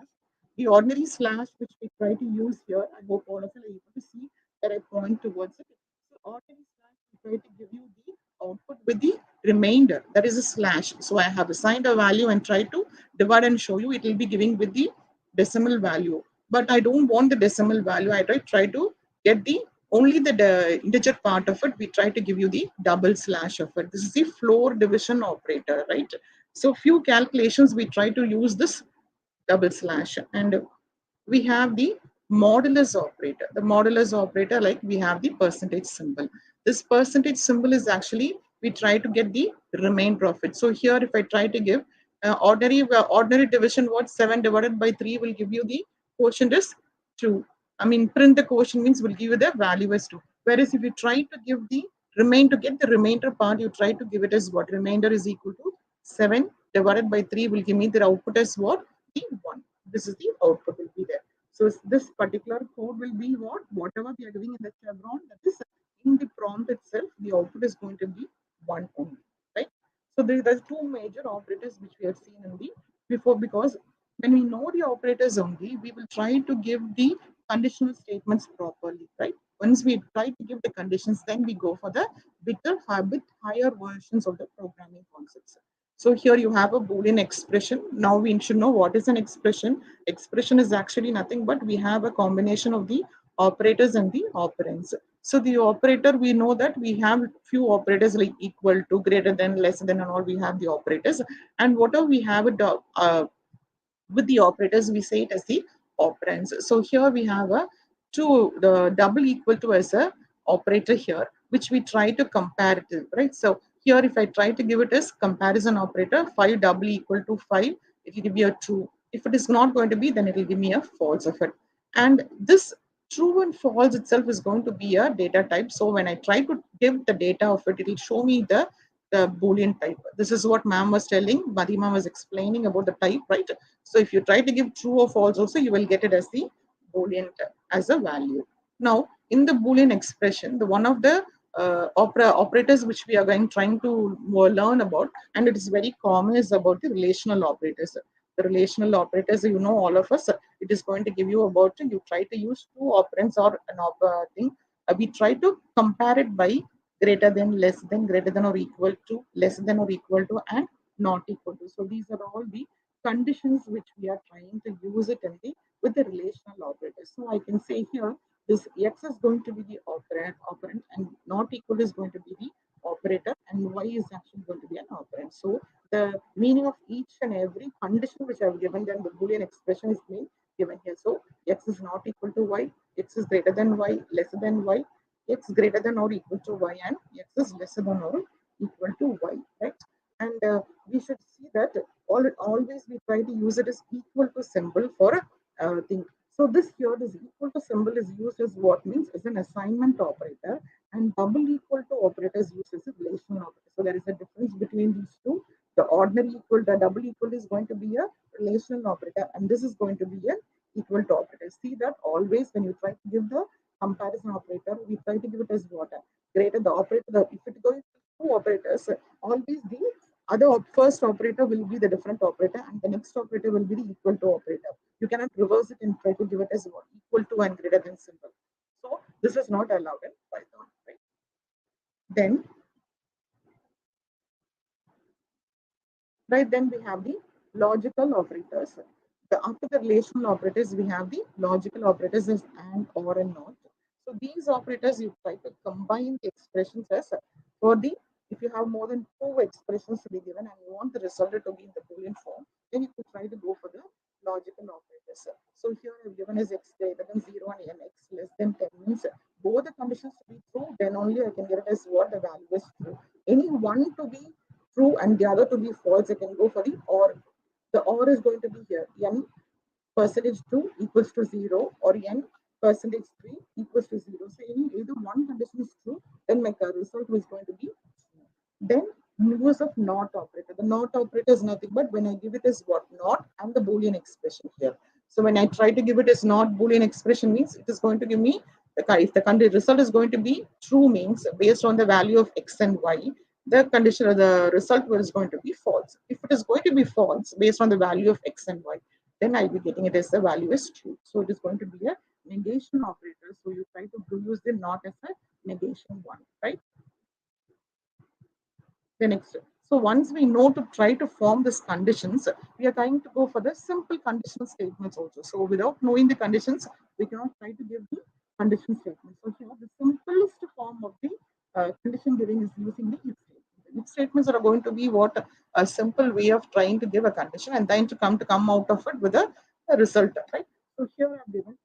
The ordinary slash which we try to use here, I hope all of you are able to see that I point towards it. So ordinary slash we try to give you the output with the remainder. That is a slash. So I have assigned a value and try to divide and show you. It will be giving with the decimal value. But I don't want the decimal value. I try to get the only the integer part of it. We try to give you the double slash of it. This is the floor division operator, right? So few calculations we try to use this double slash, and we have the modulus operator. The modulus operator, like we have the percentage symbol. This percentage symbol is actually we try to get the remainder of it. So here, if I try to give ordinary division, what 7 divided by 3 will give you the quotient is 2. I mean, print the quotient means will give you the value as 2. Whereas if you try to give the remainder, to get the remainder part, you try to give it as what? Remainder is equal to 7 divided by 3 will give me the output as what? The 1. this is the output will be there. So this particular code will be whatever we are doing in the chevron, that is in the prompt itself, the output is going to be 1 only, right? So there's two major operators which we have seen in the before, because when we know the operators only, we will try to give the conditional statements properly, right? Once we try to give the conditions, then we go for the bit higher versions of the programming concepts. So here you have a Boolean expression. Now we should know what is an expression. Expression is actually nothing but we have a combination of the operators and the operands. So the operator, we know that we have few operators like equal to, greater than, less than, and all. We have the operators, and whatever we have it with the operators, we say it as the operands. So here we have a the double equal to as a operator here, which we try to compare it to, right? So here, if I try to give it as comparison operator, 5 double equal to 5, it will give me a true. If it is not going to be, then it will give me a false of it. And this true and false itself is going to be a data type. So when I try to give the data of it, it will show me the Boolean type. This is what ma'am was telling, Madhima was explaining about the type, right? So if you try to give true or false also, you will get it as the Boolean as a value. Now, in the Boolean expression, the one of the operators which we are trying to learn about, and it is very common, is about the relational operators. The relational operators, you know, all of us, it is going to give you about, you try to use two operands or an thing. We try to compare it by greater than, less than, greater than or equal to, less than or equal to, and not equal to. So these are all the conditions which we are trying to use it in the with the relational operators. So I can say here this x is going to be the operand, and not equal is going to be the operator, and y is actually going to be an operand. So the meaning of each and every condition which I have given, then the Boolean expression is being given here. So x is not equal to y, x is greater than y, lesser than y, x greater than or equal to y, and x is lesser than or equal to y, right? And we should see that always we try to use it as equal to symbol for a thing. So this here, this equal to symbol is used as what means as an assignment operator, and double equal to operator is used as a relational operator. So there is a difference between these two. The ordinary equal, the double equal is going to be a relational operator, and this is going to be an equal to operator. See that always when you try to give the comparison operator, we try to give it as what? Greater the operator, if it goes two operators, always the other first operator will be the different operator, and the next operator will be the equal to operator. You cannot reverse it and try to give it as what? Equal to and greater than symbol. So this is not allowed in Python, right? Then we have the logical operators. After the relational operators, we have the logical operators as and, or, and not. So these operators, you try to combine the expressions as for the, if you have more than two expressions to be given and you want the result to be in the Boolean form, then you could try to go for the logical operators. So here I've given as x greater than 0 and x less than 10 means both the conditions to be true, then only I can get it as what the value is true. Any one to be true and the other to be false, I can go for the or. The or is going to be here, n percentage 2 equals to 0 or n percentage 3 equals to 0. So either one condition is true, then my result is going to be true. Then use of not operator. The not operator is nothing but when I give it as what? Not and the Boolean expression here. So when I try to give it as not Boolean expression means it is going to give me if the result is going to be true means based on the value of x and y, the condition or the result is going to be false. If it is going to be false based on the value of x and y, then I'll be getting it as the value is true. So it is going to be a negation operator. So you try to use the not as a negation one, right? The next. So once we know to try to form these conditions, we are trying to go for the simple conditional statements also. So without knowing the conditions, we cannot try to give the condition statement. So here the simplest form of the condition giving is using the if statement. If statements are going to be what a simple way of trying to give a condition and then to come out of it with a result, right? So here I have given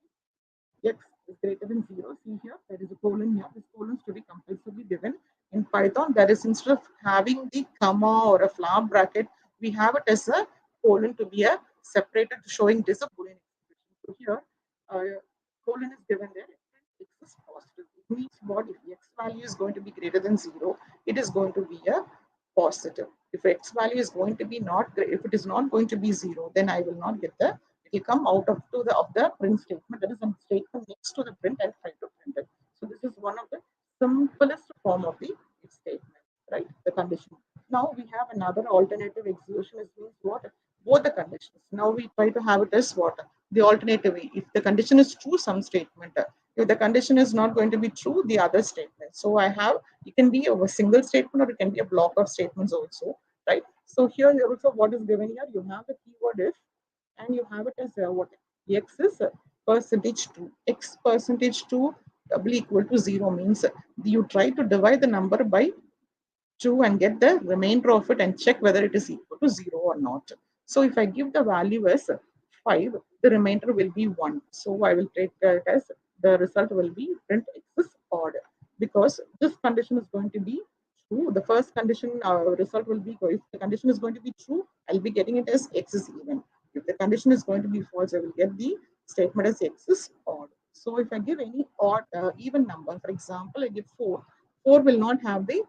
x is greater than 0. See here, there is a colon here. This colon is to be compulsorily given. In Python, that is instead of having the comma or a flower bracket, we have it as a colon to be a separated showing this a Boolean expression. So here, colon is given there. X is positive. It means what if x value is going to be greater than 0, it is going to be a positive. If x value is going to be not, if it is not going to be 0, then I will not get the It will come out of the print statement. That is a statement next to the print and try to print it. So this is one of the simplest form of the if statement, right? The condition. Now we have another alternative execution is means what? Both the conditions. Now we try to have it as what? The alternative way. If the condition is true, some statement. If the condition is not going to be true, the other statement. So I have, it can be a single statement or it can be a block of statements also, right? So here also what is given here, you have the keyword if, and you have it as what? X is percentage 2. X percentage 2 double equal to 0 means you try to divide the number by 2 and get the remainder of it and check whether it is equal to 0 or not. So if I give the value as 5, the remainder will be 1. So I will take it as the result will be print x is odd, because this condition is going to be true. The first condition result will be, if the condition is going to be true, I'll be getting it as x is even. If the condition is going to be false, I will get the statement as x is odd. So if I give any odd even number, for example, I give 4, 4 will not have the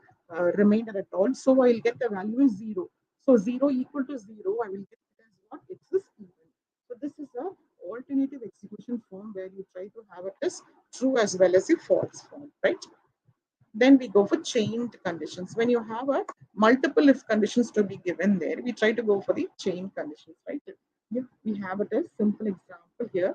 remainder at all. So I'll get the value is 0. So 0 equal to 0, I will get it as what? X is even. So this is a alternative execution form where you try to have it as true as well as a false form, right? Then we go for chained conditions. When you have a multiple if conditions to be given there, we try to go for the chain conditions, right? Here we have it as simple example here.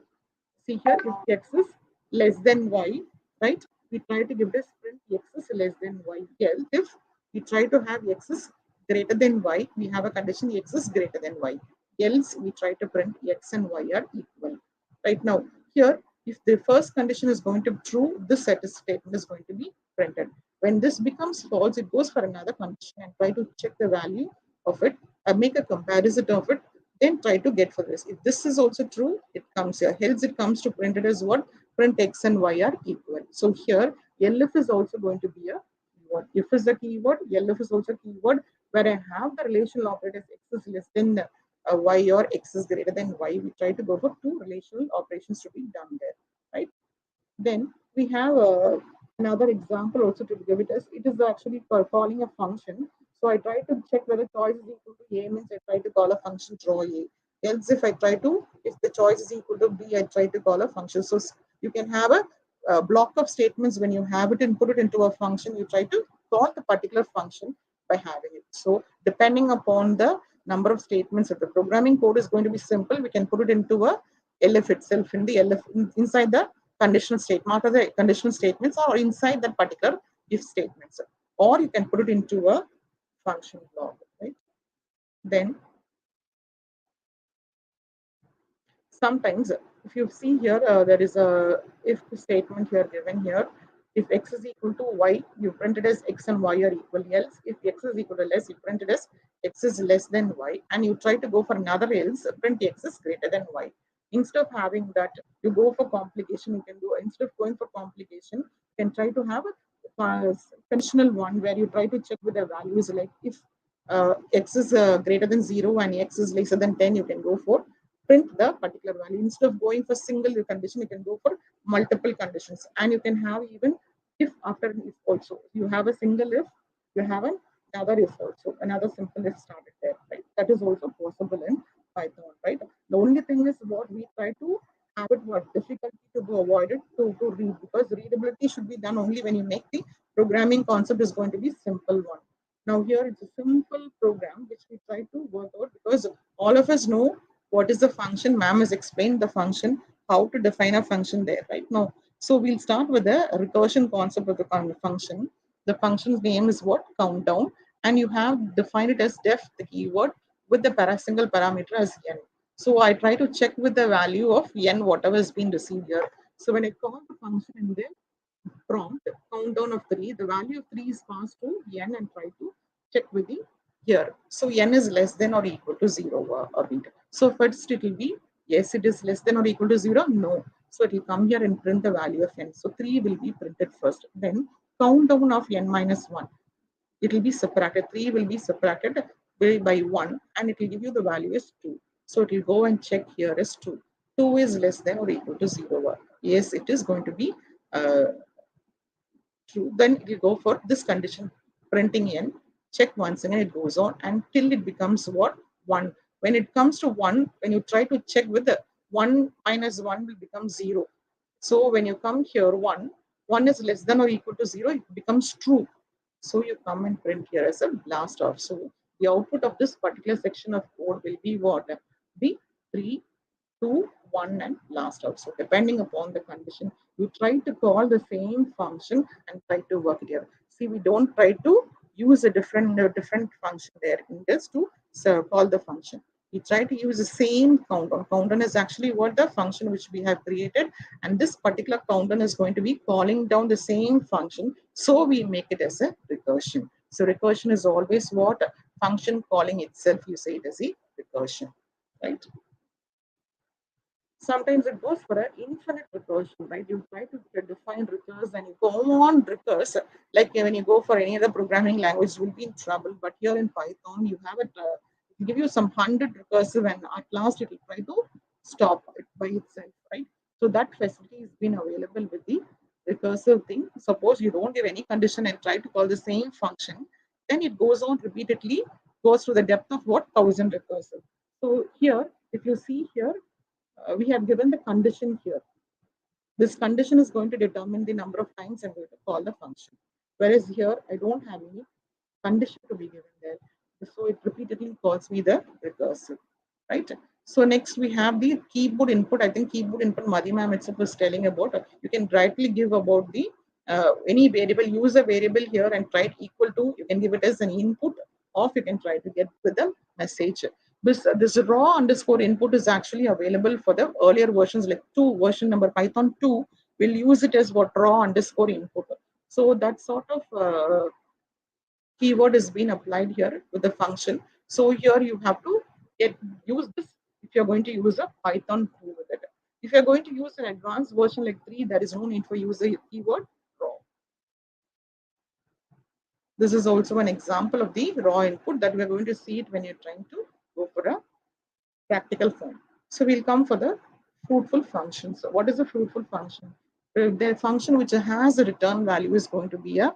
See here, if x is less than y, right? We try to give this print x is less than y. Else, if we try to have x is greater than y, we have a condition x is greater than y. Else, we try to print x and y are equal. Right now, here, if the first condition is going to be true, this set statement is going to be printed. When this becomes false, it goes for another condition and try to check the value of it, make a comparison of it, then try to get for this. If this is also true, it comes here. Else it comes to print it as what? Print x and y are equal. So here, elif is also going to be a keyword. If is the keyword, elif is also a keyword where I have the relational operators x is less than y or x is greater than y. We try to go for two relational operations to be done there, right? Then we have another example also to give it as it is actually for calling a function. So I try to check whether choice is equal to a means I try to call a function draw a. Else if if the choice is equal to b, I try to call a function. So you can have a block of statements when you have it and put it into a function, you try to call the particular function by having it. So depending upon the number of statements, if the programming code is going to be simple, we can put it into a elif itself in the elif inside the conditional statement, or the conditional statements are inside that particular if statements, or you can put it into a function block, right? Then sometimes if you see here, there is a if statement here given here. If x is equal to y, you print it as x and y are equal. Else, if x is equal to less, you print it as x is less than y, and you try to go for another else, print x is greater than y. Instead of having that, you go for complication. You can do, instead of going for complication, you can try to have a conditional one where you try to check with the values, like if x is greater than 0 and x is lesser than 10, you can go for print the particular value. Instead of going for single condition, you can go for multiple conditions, and you can have even if after if also. You have a single if, you have another if also, another simple if started there, right? That is also possible in Python, right? The only thing is what we try to have it what difficulty to be avoided to read, because readability should be done only when you make the programming concept is going to be simple one. Now here it's a simple program which we try to work out, because all of us know what is the function. Ma'am has explained the function, how to define a function there, right? Now, so we'll start with the recursion concept of the function. The function's name is what? Countdown, and you have defined it as def, the keyword, with the single parameter as n. So I try to check with the value of n, whatever has been received here. So when I call the function in the prompt, countdown of 3, the value of 3 is passed to n, and try to check with the here. So n is less than or equal to 0 or read. So first it will be, yes, it is less than or equal to 0, no. So it will come here and print the value of n. So 3 will be printed first. Then countdown of n minus 1. It will be subtracted. 3 will be subtracted by 1, and it will give you the value as 2. So it will go and check here as 2. 2 is less than or equal to 0. Yes, it is going to be true. Then it will go for this condition, printing n. Check once again, it goes on until it becomes what? 1. When it comes to 1, when you try to check with the 1 minus 1 will become 0. So when you come here, 1 is less than or equal to 0, it becomes true. So you come and print here as a blast off. So the output of this particular section of code will be what? Be 3, 2, 1 and blast out. So depending upon the condition, you try to call the same function and try to work it here. See, we don't try to use a different function there in this to call the function. We try to use the same counter. Counter is actually what the function which we have created, and this particular counter is going to be calling down the same function. So we make it as a recursion. So recursion is always what? Function calling itself, you say it as a recursion, right? Sometimes it goes for an infinite recursion, right? You try to define recurse and you go on recurse. Like when you go for any other programming language, you will be in trouble. But here in Python, you have it, give you some 100 recursive, and at last it will try to stop it by itself, right? So that facility has been available with the recursive thing. Suppose you don't give any condition and try to call the same function, then it goes on repeatedly, goes to the depth of what? 1000 recursive. So here, if you see here, we have given the condition here. This condition is going to determine the number of times I'm going to call the function. Whereas here, I don't have any condition to be given there. So it repeatedly calls me the recursive, right? So next we have the keyboard input. I think keyboard input Madhi ma'am itself was telling about. You can directly give about the any variable, use a variable here and try it equal to, you can give it as an input, or you can try to get with the message. This raw underscore input is actually available for the earlier versions, like 2 version number Python 2 will use it as what? Raw underscore input. So that sort of keyword is being applied here with the function. So here you have to use this if you're going to use a Python 2 with it. If you're going to use an advanced version like 3, there is no need for use a keyword raw. This is also an example of the raw input that we're going to see it when you're trying to go for a practical form. So we'll come for the fruitful function. So what is a fruitful function? The function which has a return value is going to be a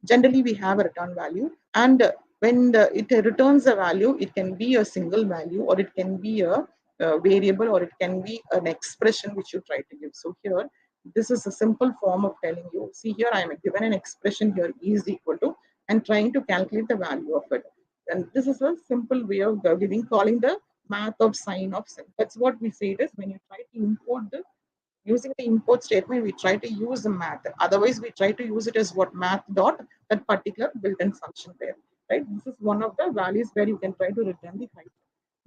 generally we have a return value, and when it returns a value, it can be a single value, or it can be a variable, or it can be an expression which you try to give. So here, this is a simple form of telling you, see here I am given an expression here is equal to, and trying to calculate the value of it. And this is a simple way of calling the math of sine of sin. That's what we say it is when you try to import the using the import statement, we try to use the math. Otherwise, we try to use it as what? Math dot that particular built-in function there, right? This is one of the values where you can try to return the height.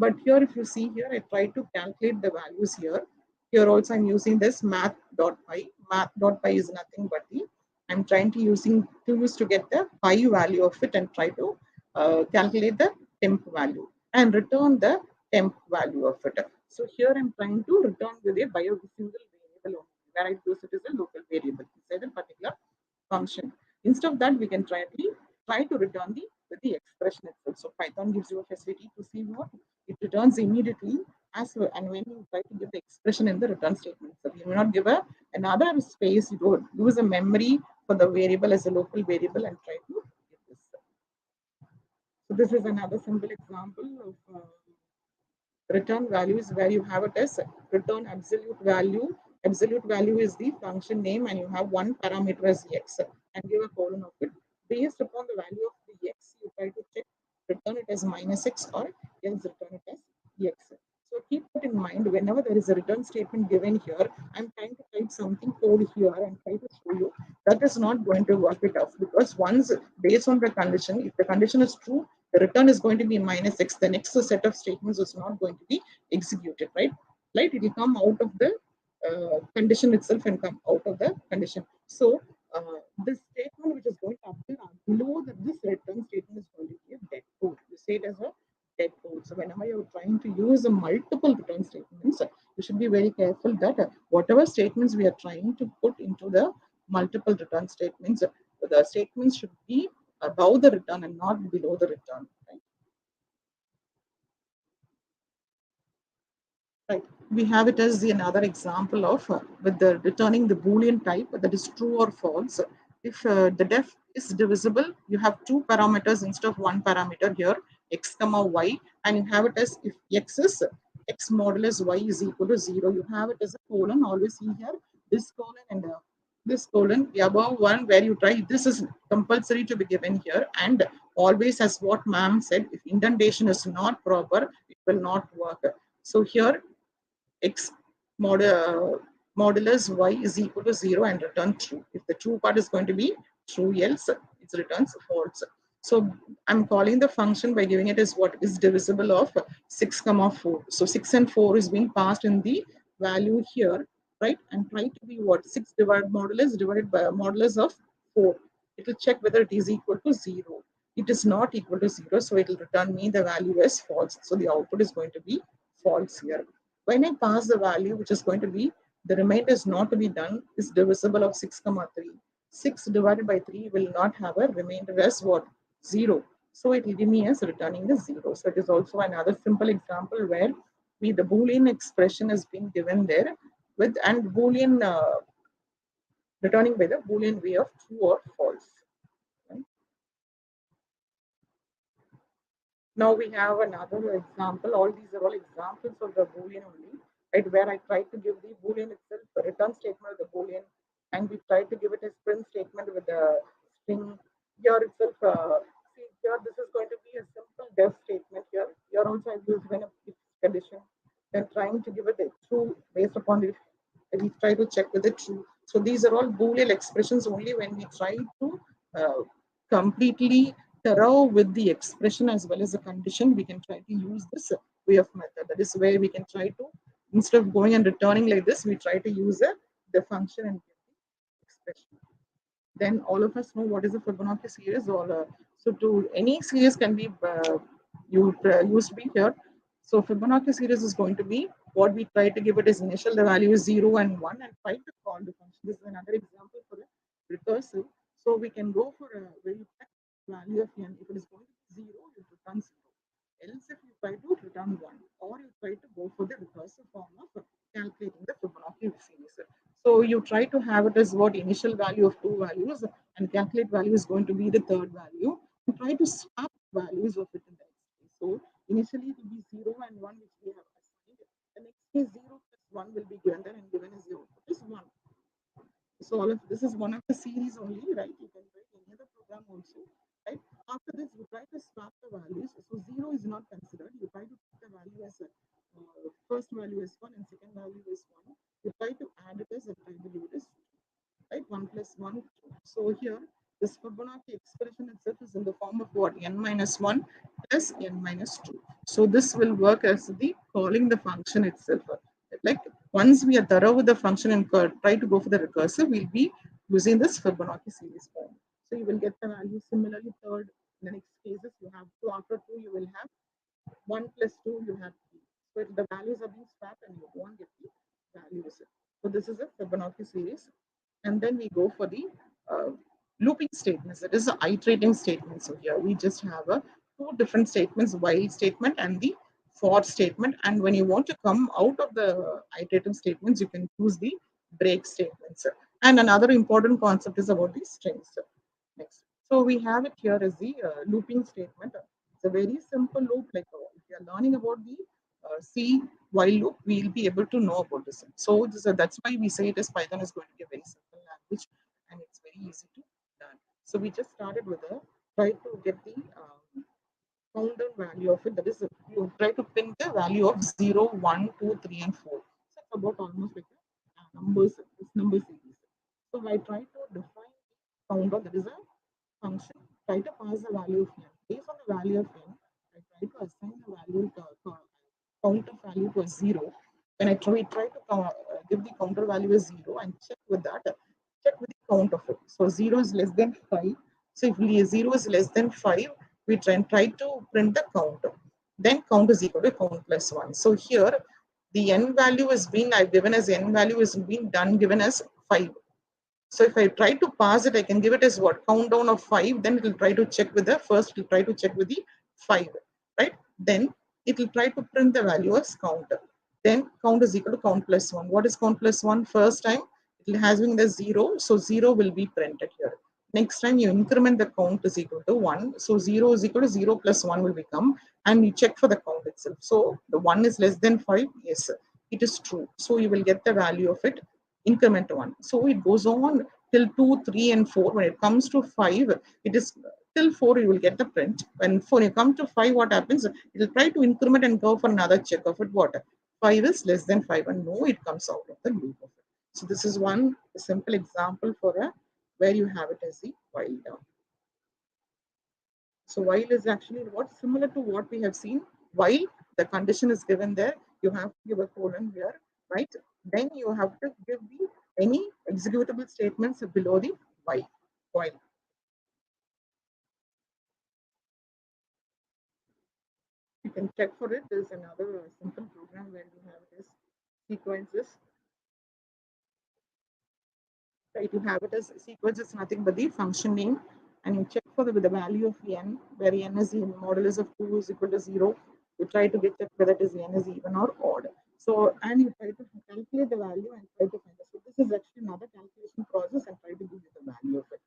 But here, if you see here, I try to calculate the values here. Here also, I'm using this math dot pi. Math dot pi is nothing but the I'm trying to use to get the pi value of it and try to calculate the temp value and return the temp value of it. So here I'm trying to return with a by a single variable only, where I use it as a local variable inside a particular function. Instead of that, we can try to return the expression itself. So Python gives you a facility to see what it returns immediately as well. And when you try to give the expression in the return statement, so you may not give another space. You don't use a memory for the variable as a local variable and try to get this. So this is another simple example of return values where you have it as return absolute value. Absolute value is the function name, and you have one parameter as x and give a colon of it. Based upon the value of the x, you try to check return it as minus x or else return it as x. So keep that in mind whenever there is a return statement given here. I'm trying to type something code here and try to show you that is not going to work it out, because once based on the condition, if the condition is true, the return is going to be minus x. The next set of statements is not going to be executed, right? Right? It will come out of the condition itself and come out of the condition. So this statement which is going to appear below this return statement is going to be a dead code. You say it as a dead code. So whenever you're trying to use a multiple return statements, you should be very careful that whatever statements we are trying to put into the multiple return statements, the statements should be above the return and not below the return. Right. We have it as another example of with the returning the Boolean type that is true or false. If the def is divisible, you have two parameters instead of one parameter here, x comma y, and you have it as if x is x modulus y is equal to 0. You have it as a colon. Always see here this colon and this colon. The above one where you try, this is compulsory to be given here. And always, as what ma'am said, if indentation is not proper, it will not work. So here x modulus y is equal to 0 and return true. If the true part is going to be true, else it returns false. So I'm calling the function by giving it as what is divisible of 6 comma 4. So 6 and 4 is being passed in the value here, right? And try to be what 6 divided by modulus of 4. It will check whether it is equal to 0. It is not equal to 0, so it will return me the value as false. So the output is going to be false here. When I pass the value, which is going to be the remainder is not to be done, is divisible of 6 comma 3. 6 divided by 3 will not have a remainder as what? 0. So it will give me as returning the 0. So it is also another simple example where the Boolean expression has been given there with and Boolean returning by the Boolean way of true or false. Right? Now we have another example. All these are all examples of the Boolean only, right? Where I try to give the Boolean itself, the return statement of the Boolean, and we try to give it a print statement with the string. Here itself, see here, this is going to be a simple def statement here. Here also I've used when a if condition, then trying to give it a true based upon the we try to check with the true. So these are all Boolean expressions only when we try to completely thorough with the expression as well as the condition, we can try to use this way of method. That is where we can try to, instead of going and returning like this, we try to use the function and get the expression. Then all of us know what is a Fibonacci series. So to any series can be used to be here. So Fibonacci series is going to be what we try to give it as initial. The value is 0 and 1 and try to call the function. This is another example for a recursive. So we can go for a very value of n. If it is going to be 0, you return 0. Else if you try to return 1 or you try to go for the recursive form of calculating the Fibonacci series. So you try to have it as what initial value of 2 values and calculate value is going to be the third value. And try to swap values of it in the next case. So initially it will be 0 and 1 which we have assigned. The next case 0 plus 1 will be given there and given as 0 plus 1. So all of this is one of the series only, right? You can write any other program also, right? After this, you try to swap the values. So 0 is not considered. You try to put the value as a first value is 1 and second value is 1. You try to add it as a try to do this, right? 1 plus 1, 2. So here, this Fibonacci expression itself is in the form of what? N minus 1 plus n minus 2. So this will work as the calling the function itself. Like once we are thorough with the function and try to go for the recursive, we'll be using this Fibonacci series form. So you will get the value similarly third. In the next cases, you have 2 after 2, you will have 1 plus 2, you have 3. So if the values are being swapped and you won't get the values. So this is a Fibonacci series. And then we go for the looping statements. That is the iterating statement. So here we just have two different statements, while statement and the for statement. And when you want to come out of the iterative statements, you can use the break statements. And another important concept is about the strings. Next. So we have it here as the looping statement. It's a very simple loop. Like if you are learning about the C while loop, we'll be able to know about this. So that's why we say it as Python is going to be a very simple language and it's very easy to learn. So we just started with try to get the counter value of it. That is, you try to pin the value of 0, 1, 2, 3, and 4. So it's about almost like a numbers, this number series. So I try to define the counter, that is a function, try to pass the value of n. Based on the value of n, I try to assign the value counter value to a 0. When I try to give the counter value as 0 and check with that, check with the count of it. So 0 is less than 5. So if 0 is less than 5, we try to print the count. Then count is equal to count plus 1. So here the n value is being I've given as n value is being done given as 5. So if I try to pass it, I can give it as what? Countdown of 5. Then it will try to check with the first, it will try to check with the 5, right? Then it will try to print the value as count. Then count is equal to count plus 1. What is count plus 1? First time it has been the 0. So 0 will be printed here. Next time you increment the count is equal to 1. So 0 is equal to 0 plus 1 will become, and you check for the count itself. So the 1 is less than 5. Yes, it is true. So you will get the value of it, increment 1. So it goes on till 2, 3, and 4. When it comes to 5, it is till 4 you will get the print. When you come to 5, what happens? It will try to increment and go for another check of it. What? 5 is less than 5, and no, it comes out of the loop of it. So this is one simple example for a where you have it as the while down. So while is actually what similar to what we have seen. While the condition is given there, you have to give a colon here, right? Then you have to give the any executable statements below the while. While. You can check for it. There's another simple program where you have this sequences. Right, you have it as sequence is nothing but the function name, and you check for the value of n, where n is the modulus of 2 is equal to 0. You try to get whether it is n is even or odd. So, and you try to calculate the value and try to find it. So this is actually another calculation process and try to give you the value of it.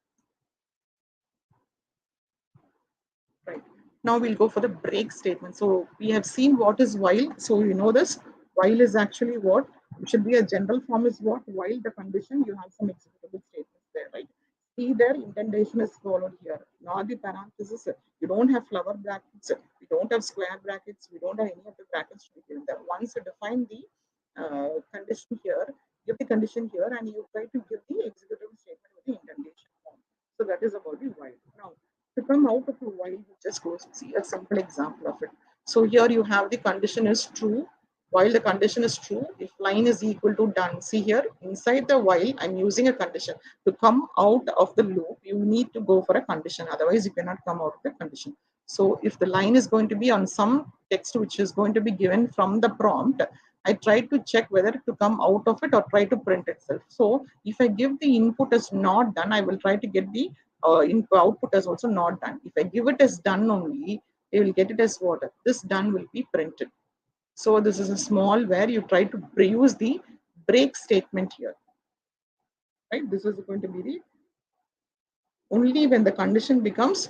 Right. Now we'll go for the break statement. So we have seen what is while. So you know this. While is actually what? It should be a general form is what? While the condition, you have some executable statements there, right? See there, indentation is followed here. Not the parentheses. You don't have flower brackets. We don't have square brackets. We don't have any of the brackets to be given there. Once you define the condition here, give the condition here, and you try to give the executable statement with the indentation form. So that is about the while. Now, to come out of the while, you just go see a simple example of it. So here you have the condition is true. While the condition is true, if line is equal to done, see here inside the while, I'm using a condition. To come out of the loop, you need to go for a condition. Otherwise, you cannot come out of the condition. So if the line is going to be on some text which is going to be given from the prompt, I try to check whether to come out of it or try to print itself. So if I give the input as not done, I will try to get the output as also not done. If I give it as done only, they will get it as what? This done will be printed. So this is a small where you try to use the break statement here. Right? This is going to be the only when the condition becomes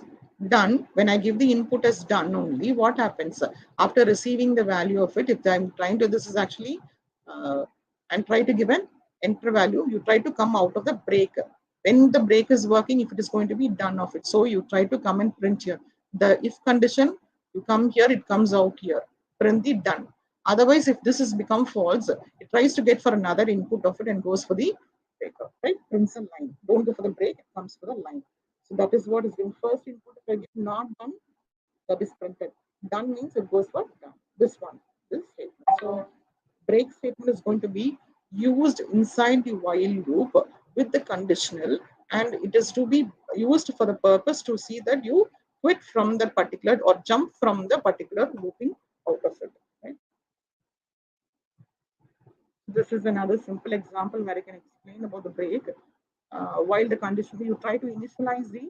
done, when I give the input as done only, what happens after receiving the value of it? If I'm trying to, this is actually, and try to give an enter value, you try to come out of the break. When the break is working, if it is going to be done of it. So you try to come and print here. The if condition, you come here, it comes out here. Print the done. Otherwise, if this has become false, it tries to get for another input of it and goes for the breaker, right? Prints a line. Don't go for the break, it comes for the line. So that is what is being first input. If I get not done, that is printed. Done means it goes for done. This one, this statement. So break statement is going to be used inside the while loop with the conditional, and it is to be used for the purpose to see that you quit from the particular or jump from the particular looping out of it. Right? This is another simple example where I can explain about the break. While the condition, you try to initialize the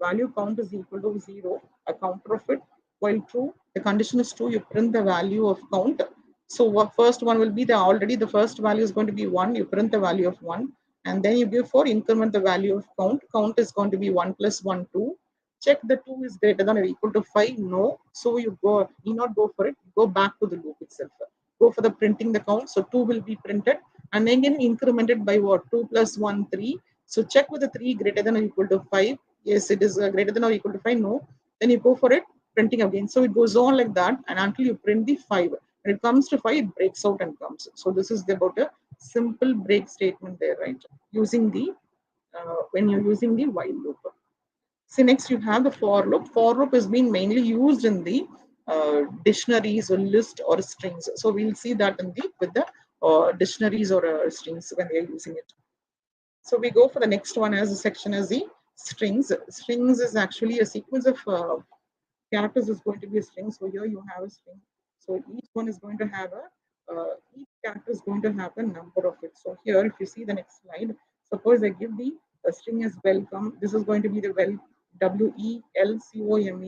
value count is equal to 0, a counter of it. While true, the condition is true, you print the value of count. So what first one will be the already the first value is going to be 1, you print the value of 1, and then you give for increment the value of count. Count is going to be 1 plus 1, 2. Check the 2 is greater than or equal to 5. No. So you need not go for it, go back to the loop itself. Go for the printing the count. So 2 will be printed and again incremented by what? 2 plus 1, 3. So check with the 3 greater than or equal to 5. Yes, it is greater than or equal to 5. No. Then you go for it, printing again. So it goes on like that, and until you print the 5. When it comes to 5, it breaks out and comes. So this is about a simple break statement there, right? Using the when you're using the while loop. So next you have the for loop. For loop has been mainly used in the dictionaries or list or strings. So we'll see that in the with the dictionaries or strings when they are using it. So we go for the next one as a section as the strings. Strings is actually a sequence of characters is going to be a string. So here you have a string. So each one is going to have each character is going to have a number of it. So here, if you see the next slide, suppose I give the string as welcome. This is going to be the WELCOME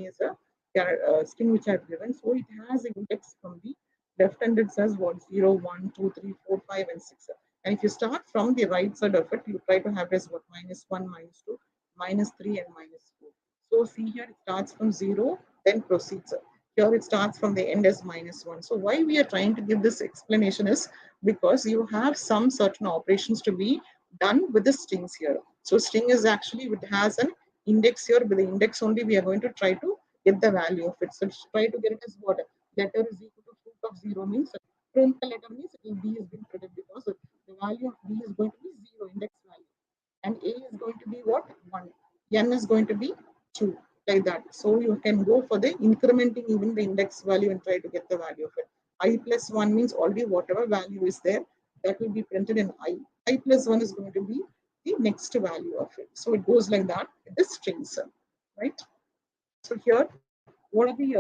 is a string which I've given. So it has an index from the left hand. It says what 0, 1, 2, 3, 4, 5, and 6. And if you start from the right side of it, you try to have as what -1, -2, -3 and -4. So see here, it starts from 0, then proceeds. Here it starts from the end as -1. So why we are trying to give this explanation is because you have some certain operations to be done with the strings here. So string is actually, it has an index here. With the index only, we are going to try to get the value of it. So try to get it as what? Letter is equal to fruit of 0 means print the letter means B is being printed because the value of B is going to be 0 index value. And A is going to be what? 1. N is going to be 2, like that. So you can go for the incrementing even the index value and try to get the value of it. I plus 1 means already whatever value is there, that will be printed in I. I plus 1 is going to be the next value of it. So it goes like that with the strings, right? So here, what are the,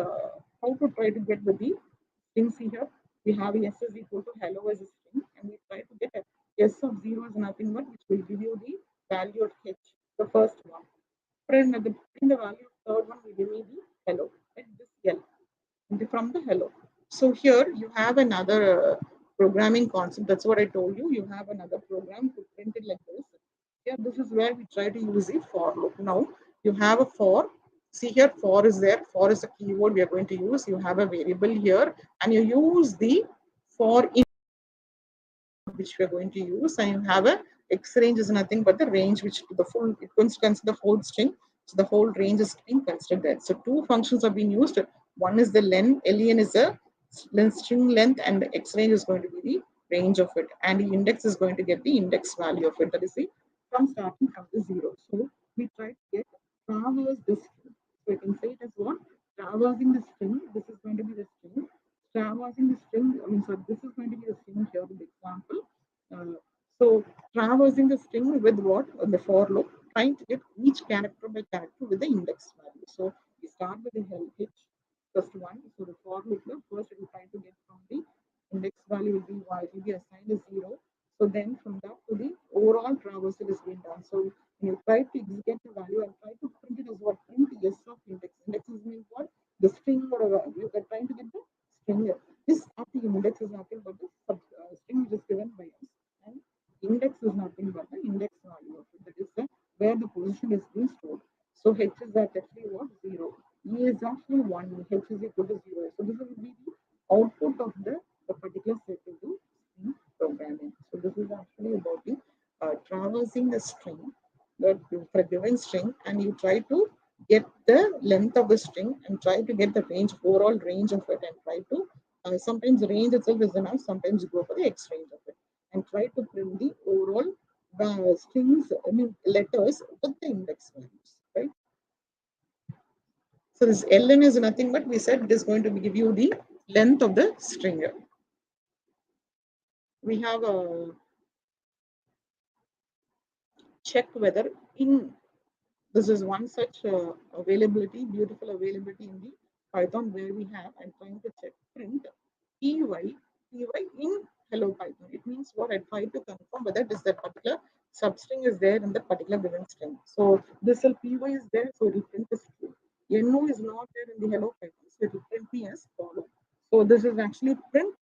how to try to get with the strings here? We have S is equal to hello as a string, and we try to get a S of 0 is nothing but which will give you the value of H, the first one. Print the value of third one will give me the hello, and this L from the hello. So here you have another programming concept. That's what I told you. You have another program to print it like this. Here, this is where we try to use the for loop. Now you have a for. See here, for is there. For is a keyword we are going to use. You have a variable here, and you use the for in which we are going to use, and you have a X range is nothing but the range which the full it considers the whole string. So the whole range is being considered there. So two functions are being used. One is the len, len is a string length, and the X range is going to be the range of it, and the index is going to get the index value of it. That is the from starting from the 0. So we try to get traverse this string. So you can say it as what? Traversing the string. This is going to be the string. Traversing the string, I mean, so this is going to be the string here in the example. So traversing the string with what? The for loop, trying to get each character by character with the index value. So we start with the H first one. So the for loop, first we try to get from the index value will be y, it will be assigned as 0. So then from that to the overall traversal is being done. So you try to execute the value and try to print it as what? Print S of index. Index is means what? The string or you are trying to get the string here. This at the index is nothing but the string which is given by us. And index is nothing but the index value of it. That is where the position is being stored. So H is actually what? 0. E is actually 1. H is equal to 0. So this will be the output of the particular set into string programming. So this is actually about the traversing the string, for a given string, and you try to get the length of the string and try to get the range, overall range of it, and try to sometimes range itself is enough, sometimes you go for the X range of it and try to print the overall strings, I mean letters with the index values, right? So this ln is nothing but we said it is going to give you the length of the string. We have a check whether in this is one such availability, beautiful availability in the Python where we have and trying to check print py in hello Python. It means what? I try to confirm whether it is that particular substring is there in the particular given string. So this py is there, so it will print is true. No is not there in the hello Python, so it will print me as follow. So this is actually print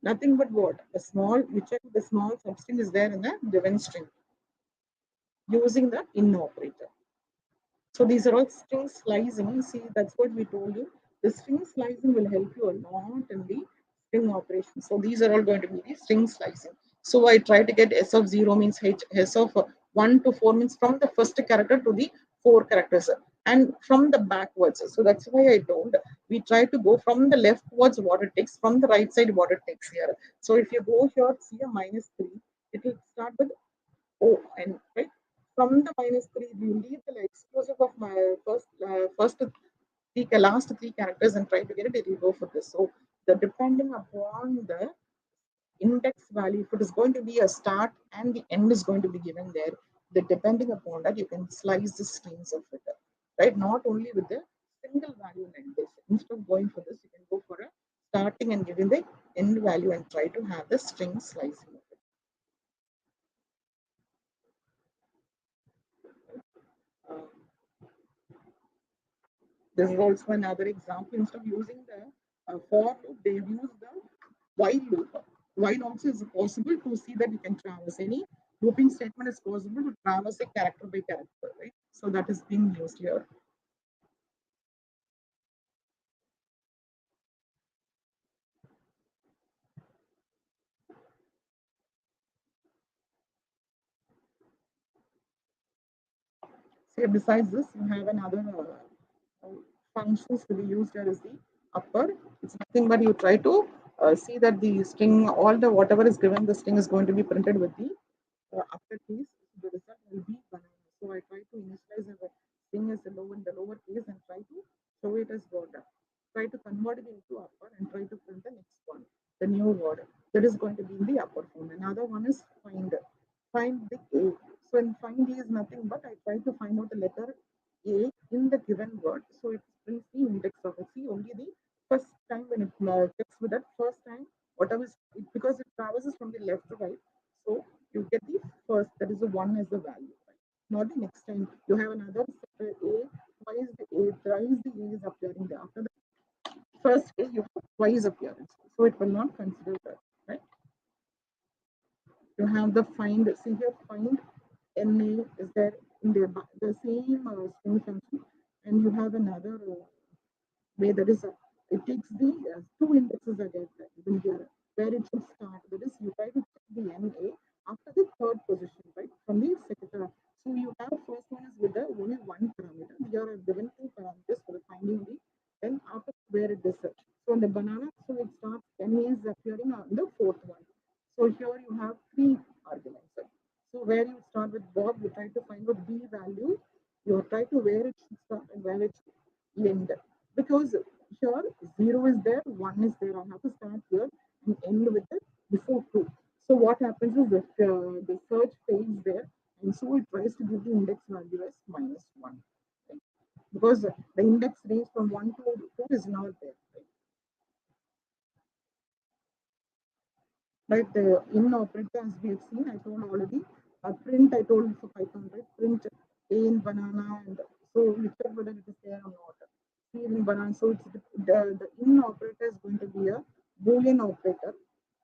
nothing but what? The small, we check the small substring is there in the given string using the in operator. So these are all string slicing. See, that's what we told you. The string slicing will help you a lot in the string operation. So these are all going to be the string slicing. So I try to get S of 0 means H, S of 1 to 4 means from the first character to the 4 characters and from the backwards. So that's why I told we try to go from the leftwards what it takes, from the right side what it takes here. So if you go here, see a -3, it will start with O and right from the -3, you leave the exclusive of my last three characters and try to get it. It will go for this. So the depending upon the index value, if it is going to be a start and the end is going to be given there, the depending upon that you can slice the strings of it, right? Not only with the single value like this. Instead of going for this, you can go for a starting and giving the end value and try to have the string slicing of it. This is also another example. Instead of using the for loop, they use the while loop. While also is possible to see that you can traverse any Looping statement is possible to traverse a character by character, right? So that is being used here. So besides this, you have another functions to be used here is the upper. It's nothing but you try to see that the string, all the whatever is given, the string is going to be printed with the upper case. The result will be banana. So I try to initialize the string as low in the lower case and try to show it as word. Try to convert it into upper and try to print the next one, the new word that is going to be in the upper form. Another one is find. Find the A. So in find A is nothing but I try to find out the letter A in the given word. So it brings the index of it. See, only the first time when it checks with that first time, whatever is it, because it traverses from the left to right. So you get the first, that is the one as the value, right? Not the next time. You have another A, twice the A, thrice the A is appearing there. After the first A, you have twice appearance. So it will not consider that, right? You have the find, see here, find NA is there in the same string function, and you have another way that is it takes the two indexes again given here where it should start. That is, you try to check the NA after the third position, right? From the second. So you have first one is with the only one parameter. You are given two parameters for the finding the then after where it is set. So in the banana, so it starts NA is appearing on the fourth one. So here you have three arguments. So where you start with Bob, you try to find out B value, you try to where it should start and where it should end. Because here 0 is there, 1 is there. I have to start here and end with it before 2. So what happens is that the search fails there, and so it tries to give the index value as -1. Right? Because the index range from 1 to 2 is not there. Right? Right, the in operator as we have seen, I told already. Print, I told for Python, right? Print A in banana, and so we check whether it is there or not. C in banana, so it's the in operator is going to be a Boolean operator.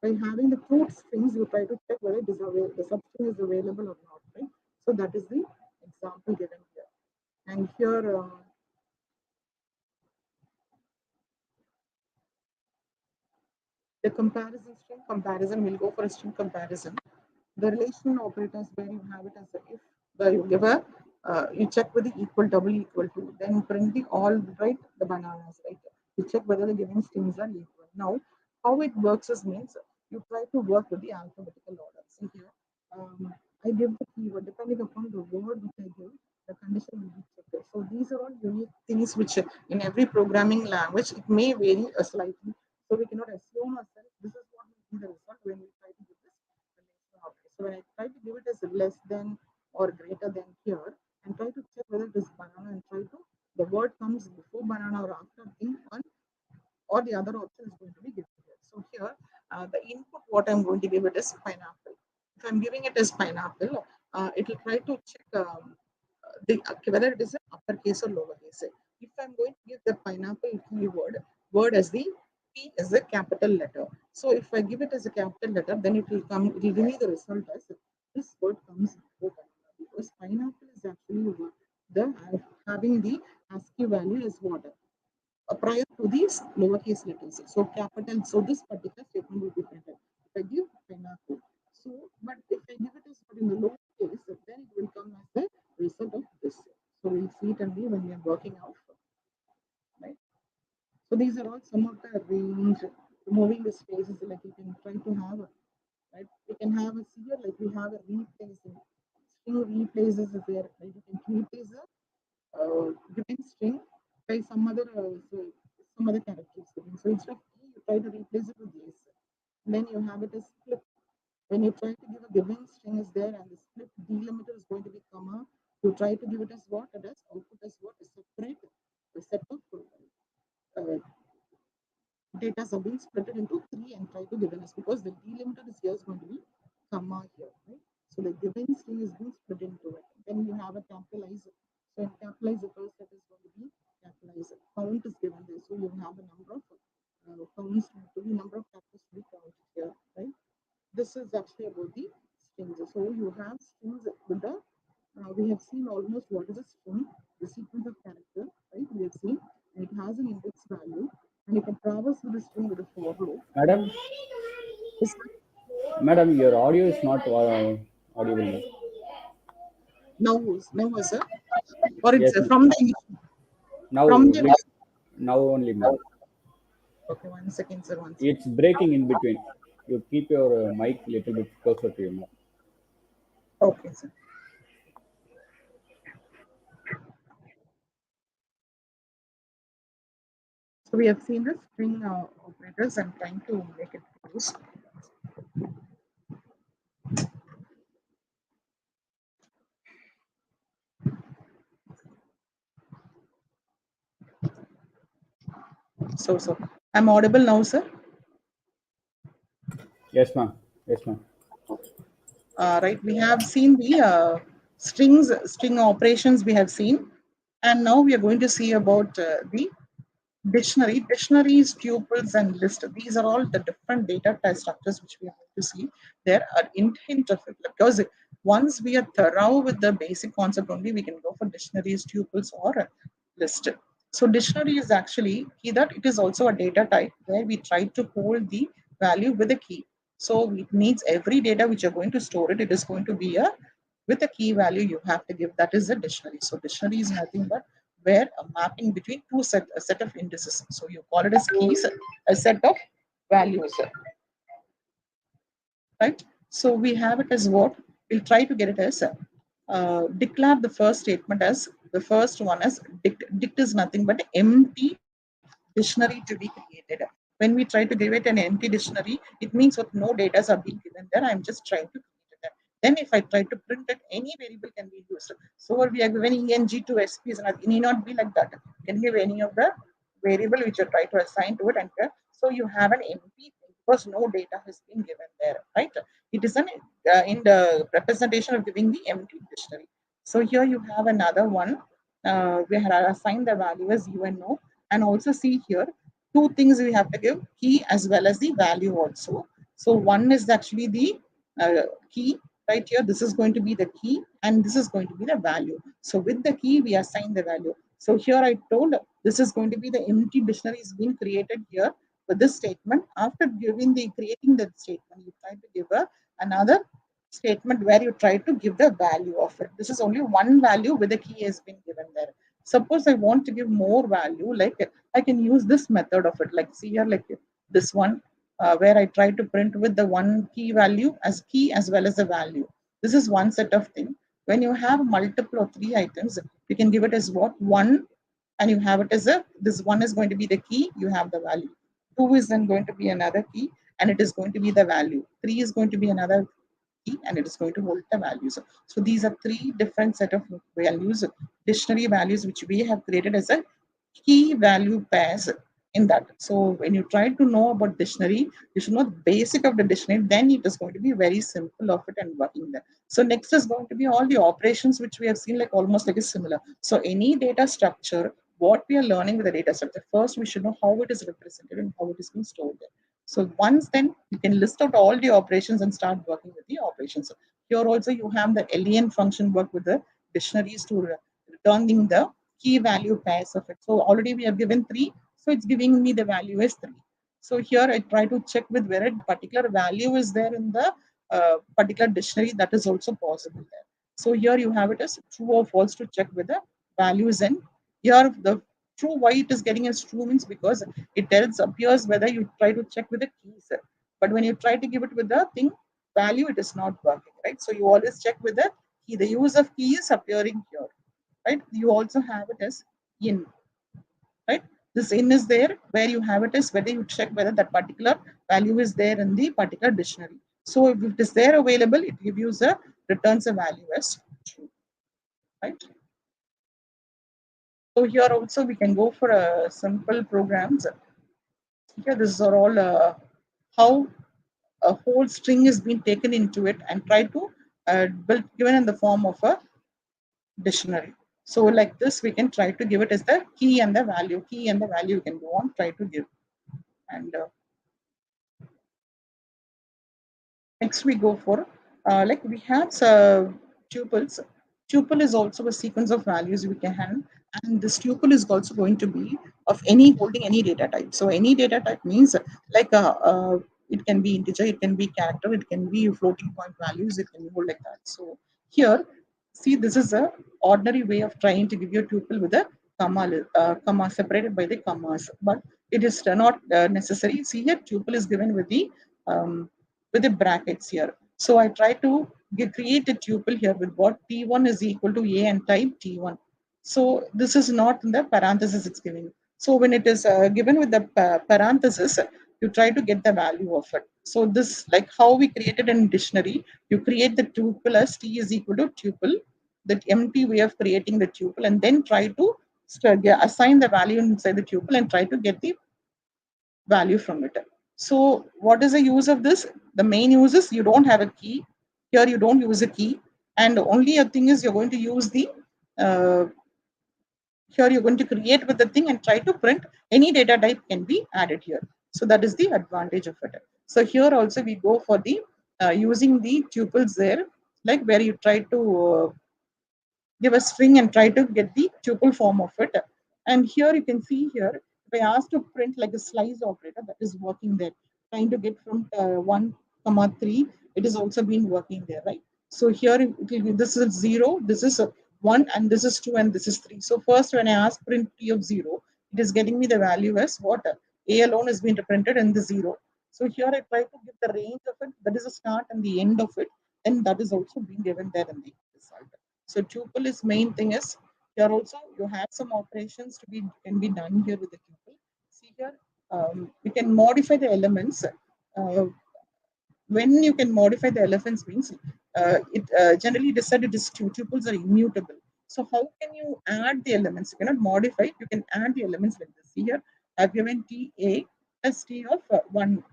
By having the truth strings, you try to check whether it is the substring is available or not, right? So that is the example given here. And here, the comparison string comparison, we'll go for a string comparison. The relational operators where you have it as a if, where you give a you check with the equal double equal to, then print the all right the bananas, right? You check whether the given strings are equal. Now, how it works is means you try to work with the alphabetical order. See here, I give the keyword depending upon the word which I give, the condition will be checked. So these are all unique things which in every programming language it may vary slightly. So we cannot assume ourselves this is what will be the result when we try to give this relational operator. So when I try to give it as less than or greater than here, and try to check whether it is banana and try to the word comes before banana or after in one or the other option is going to be given here. So here, the input what I'm going to give it is pineapple. If I'm giving it as pineapple, it will try to check whether it is an uppercase or lowercase. If I'm going to give the pineapple keyword word as the P as a capital letter. So if I give it as a capital letter, then it will come. It will give me the result as this word comes before banana because pineapple is actually the having the ASCII value as what prior to these lowercase letters. So capital, so this particular statement will be printed. If I give pineapple, so but if I give it as but in the lowercase, then it will come as the result of this. So we'll see it only when we are working out, right? So these are all some of the range, removing the spaces like you can try to have, right? We can have a here like we have a replacing. String replaces is there, right? You can replace a given string by some other characters. So instead of E, you try to replace it with this. Then you have it as split. When you try to give a given string is there and the split delimiter is going to be comma, you try to give it as what? It as output as what? A separate a set of uh, data are being split into three and try to given us because the delimiter is here is going to be comma here, right? So the given string is being split into it. Then you have a capitalizer. So in capitalizer first that is going to be capitalizer. Count is given there. So you have a number of counts to be number of factors to be counted here, right? This is actually about the strings. So you have strings with the, we have seen almost what is a string, the sequence of character, right? We have seen, and it has an index value, and you can traverse with the string with a for loop.
Madam,
This,
madam, your audio is not audible.
now was it? Or
Yes,
it's
ma'am. Now,
from the
now only, ma'am.
okay, 1 second, sir. 1 second.
It's breaking in between. You keep your mic little bit closer to your mouth.
Okay, sir. So we have seen the string operators. I'm trying to make it close. So I'm audible now, sir.
Yes, ma'am. Yes, ma'am.
Right, we have seen the string operations we have seen, and now we are going to see about the dictionaries, tuples, and list. These are all the different data type structures which we are going to see. There are intent of it, because once we are thorough with the basic concept only, we can go for dictionaries, tuples, or a list. So dictionary is actually key that it is also a data type where we try to hold the value with a key. So it means every data which you're going to store it, it is going to be a with a key value you have to give. That is a dictionary. So dictionary is nothing but where a mapping between a set of indices. So you call it as keys, a set of values, right? So we have it as what? We'll try to get it as declare the first statement as the first one as dict. Dict is nothing but empty dictionary to be created. When we try to give it an empty dictionary, it means what no data are being given there. I'm just trying to create it. Then if I try to print it, any variable can be used. So we are given eng to sps, and it need not be like that. You can give any of the variable which you try to assign to it, and so you have an empty thing because no data has been given there, right? It is an in the representation of giving the empty dictionary. So here you have another one. We have assigned the value as UNO, and also see here two things we have to give, key as well as the value also. So one is actually the key right here. This is going to be the key, and this is going to be the value. So with the key we assign the value. So here I told this is going to be the empty dictionary is being created here with this statement. After creating the statement, you try to give another statement where you try to give the value of it. This is only one value with the key has been given there. Suppose I want to give more value, like I can use this method of it. Like see here, like this one, where I try to print with the one key value as key as well as the value. This is one set of thing. When you have multiple or three items, you can give it as what? One, and you have it as this one is going to be the key, you have the value. Two is then going to be another key, and it is going to be the value. Three is going to be another key, and it is going to hold the values. So these are three different set of values, dictionary values, which we have created as a key value pairs in that. So when you try to know about dictionary, you should know the basic of the dictionary, then it is going to be very simple of it and working there. So next is going to be all the operations which we have seen like almost like a similar. So any data structure, what we are learning with the data structure, first we should know how it is represented and how it is being stored there. So once then you can list out all the operations and start working with the operations. So here also you have the len function work with the dictionaries to returning the key value pairs of it. So already we have given 3, so it's giving me the value as 3. So here I try to check with where a particular value is there in the particular dictionary, that is also possible there. So here you have it as true or false to check with the values, and here the true, why it is getting as true means because it appears whether you try to check with the keys, but when you try to give it with the thing value, it is not working, right? So you always check with the key. The use of key is appearing here, right? You also have it as in, right? This in is there where you have it as whether you check whether that particular value is there in the particular dictionary. So if it is there available, it gives you returns a value as true, right? So here also we can go for simple programs. Here these are all how a whole string is being taken into it and try to build given in the form of a dictionary. So like this, we can try to give it as the key and the value. Key and the value you can go on, try to give. And next we go for like we have tuples. Tuple is also a sequence of values we can have, and this tuple is also going to be of any holding any data type. So any data type means like it can be integer, it can be character, it can be floating point values, it can be hold like that. So here, see, this is a ordinary way of trying to give you a tuple with a comma separated by the commas, but it is not necessary. See here, tuple is given um, with the brackets here. So I try to create a tuple here with what T1 is equal to A and type T1. So this is not in the parenthesis it's giving. So when it is given with the parenthesis, you try to get the value of it. So this, like how we created in dictionary, you create the tuple as T is equal to tuple, that empty way of creating the tuple, and then try to assign the value inside the tuple and try to get the value from it. So what is the use of this? The main use is you don't have a key. Here you don't use a key. And only a thing is you're going to use the, here you're going to create with the thing and try to print any data type can be added here. So that is the advantage of it. So here also we go for the using the tuples there, like where you try to give a string and try to get the tuple form of it. And here you can see here, if I ask to print like a slice operator, that is working there, trying to get from 1, 3, it is also been working there, right? So here it will be, this is 0, this is 1, and this is 2, and this is 3. So first when I ask print T of 0, it is getting me the value as what? A alone has been represented in the 0. So here I try to get the range of it, that is the start and the end of it, and that is also being given there in the result. So tuple is main thing is here also you have some operations to be can be done here with the tuple. See here, you can modify the elements. When you can modify the elements means it generally decided is tuples are immutable. So how can you add the elements? You cannot modify it. You can add the elements like this. See here, I've given ta as t of 1.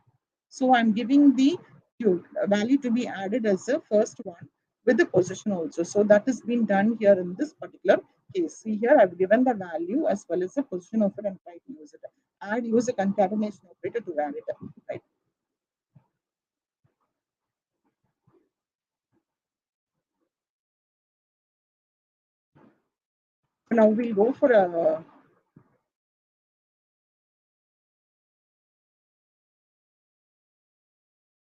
So I'm giving the value to be added as the first one with the position also. So that has been done here in this particular case. See here, I've given the value as well as the position of it and try to use it. I'd use a concatenation operator to add it, right? Now we'll go for a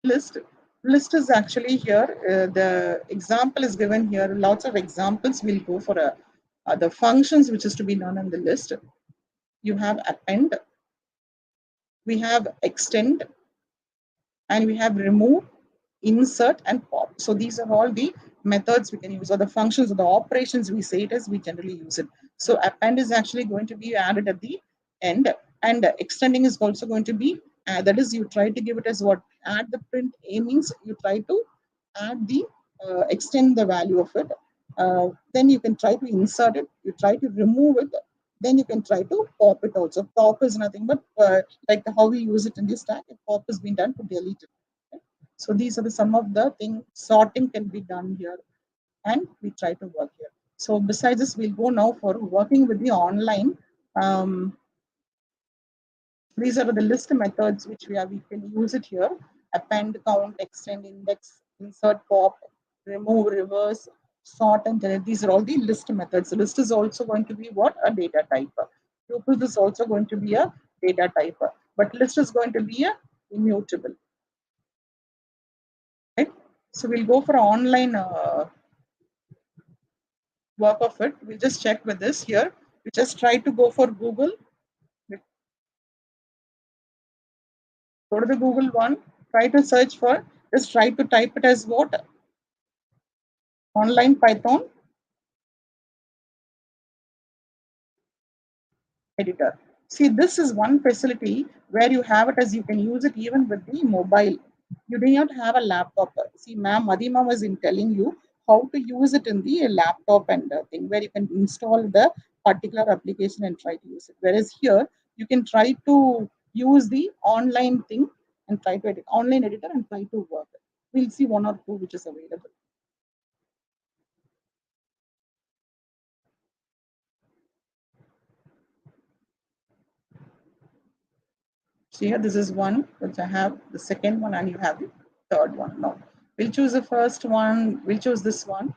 list. List is actually here. The example is given here. Lots of examples. We'll go for the functions which is to be done in the list. You have append, we have extend, and we have remove, insert, and pop. So these are all the methods we can use, or the functions or the operations we say it as we generally use it. So append is actually going to be added at the end, and extending is also going to be that is you try to give it as what add the print a means you try to add the extend the value of it. Then you can try to insert it, you try to remove it, then you can try to pop it also. Pop is nothing but like how we use it in this stack. Pop has been done to delete it. Okay? So these are the some of the things. Sorting can be done here, and we try to work here. So besides this, we'll go now for working with the online. These are the list methods which we can use it here. Append, count, extend, index, insert, pop, remove, reverse, sort, and generate. These are all the list methods. The list is also going to be what? A data type. Tuples is also going to be a data type. But list is going to be a immutable. Right? So we'll go for online work of it. We'll just check with this here. We just try to go for Google. Go to the Google one, try to search for, just try to type it as what? Online Python editor. See, this is one facility where you have it as you can use it even with the mobile. You do not have a laptop. See, ma'am, Madhima was in telling you how to use it in the laptop and thing where you can install the particular application and try to use it. Whereas here, you can try to use the online thing and try to edit online editor and try to work. We'll see one or two which is available. So here, this is one which I have, the second one, and you have the third one now. We'll choose the first one. We'll choose this one.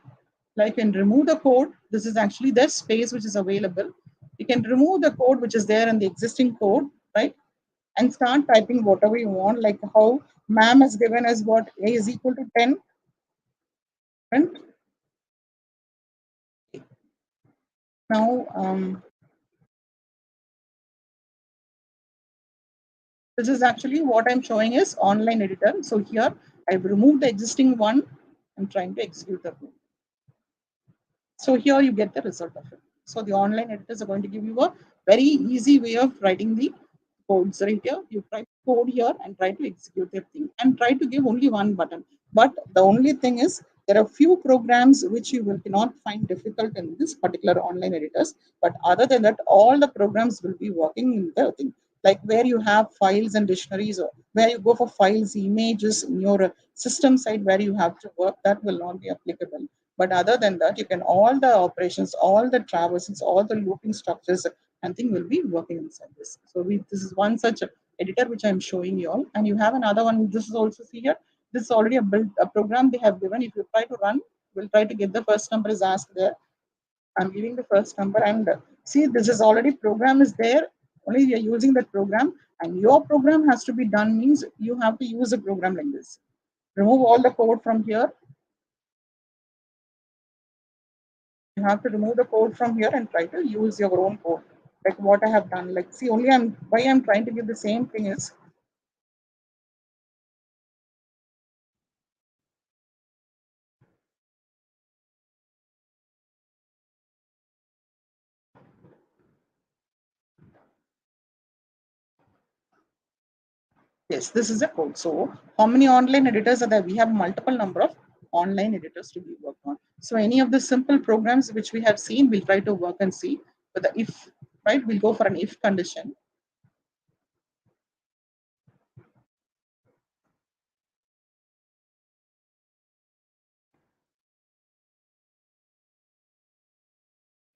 Like, and remove the code. This is actually the space which is available. You can remove the code which is there in the existing code, right? And start typing whatever you want, like how ma'am has given us what a is equal to 10. And now this is actually what I'm showing is online editor. So here I've removed the existing one. I'm trying to execute the code. So here you get the result of it. So the online editors are going to give you a very easy way of writing the codes right here. You try code here and try to execute the thing and try to give only one button. But the only thing is there are few programs which you will not find difficult in this particular online editors. But other than that, all the programs will be working in the thing. Like where you have files and dictionaries, or where you go for files, images in your system side where you have to work, that will not be applicable. But other than that, you can all the operations, all the traversals, all the looping structures, and thing will be working inside this. So this is one such editor which I'm showing you all, and you have another one. This is also see here. This is already a program they have given. If you try to run, we'll try to get the first number is asked there. I'm giving the first number, and see, this is already program is there. Only we are using that program, and your program has to be done means you have to use a program like this. Remove all the code from here. You have to remove the code from here and try to use your own code, like what I have done. Like, see, only why I'm trying to give the same thing is yes, this is a code. So how many online editors are there? We have multiple number of online editors to be worked on. So any of the simple programs which we have seen, we'll try to work and see. But the if, right, we'll go for an if condition.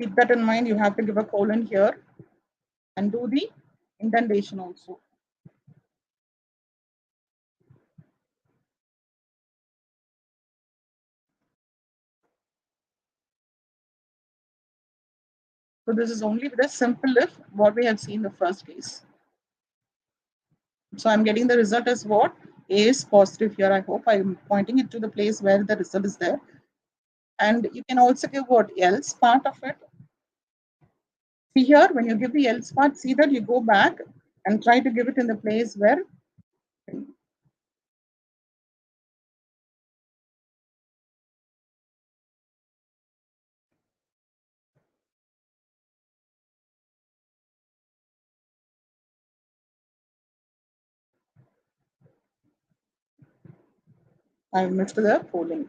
Keep that in mind. You have to give a colon here and do the indentation also. So this is only with a simple if, what we have seen the first case. So I'm getting the result as what? A is positive here. I hope I'm pointing it to the place where the result is there. And you can also give what else part of it. See here, when you give the else part, see that you go back and try to give it in the place where I missed the polling.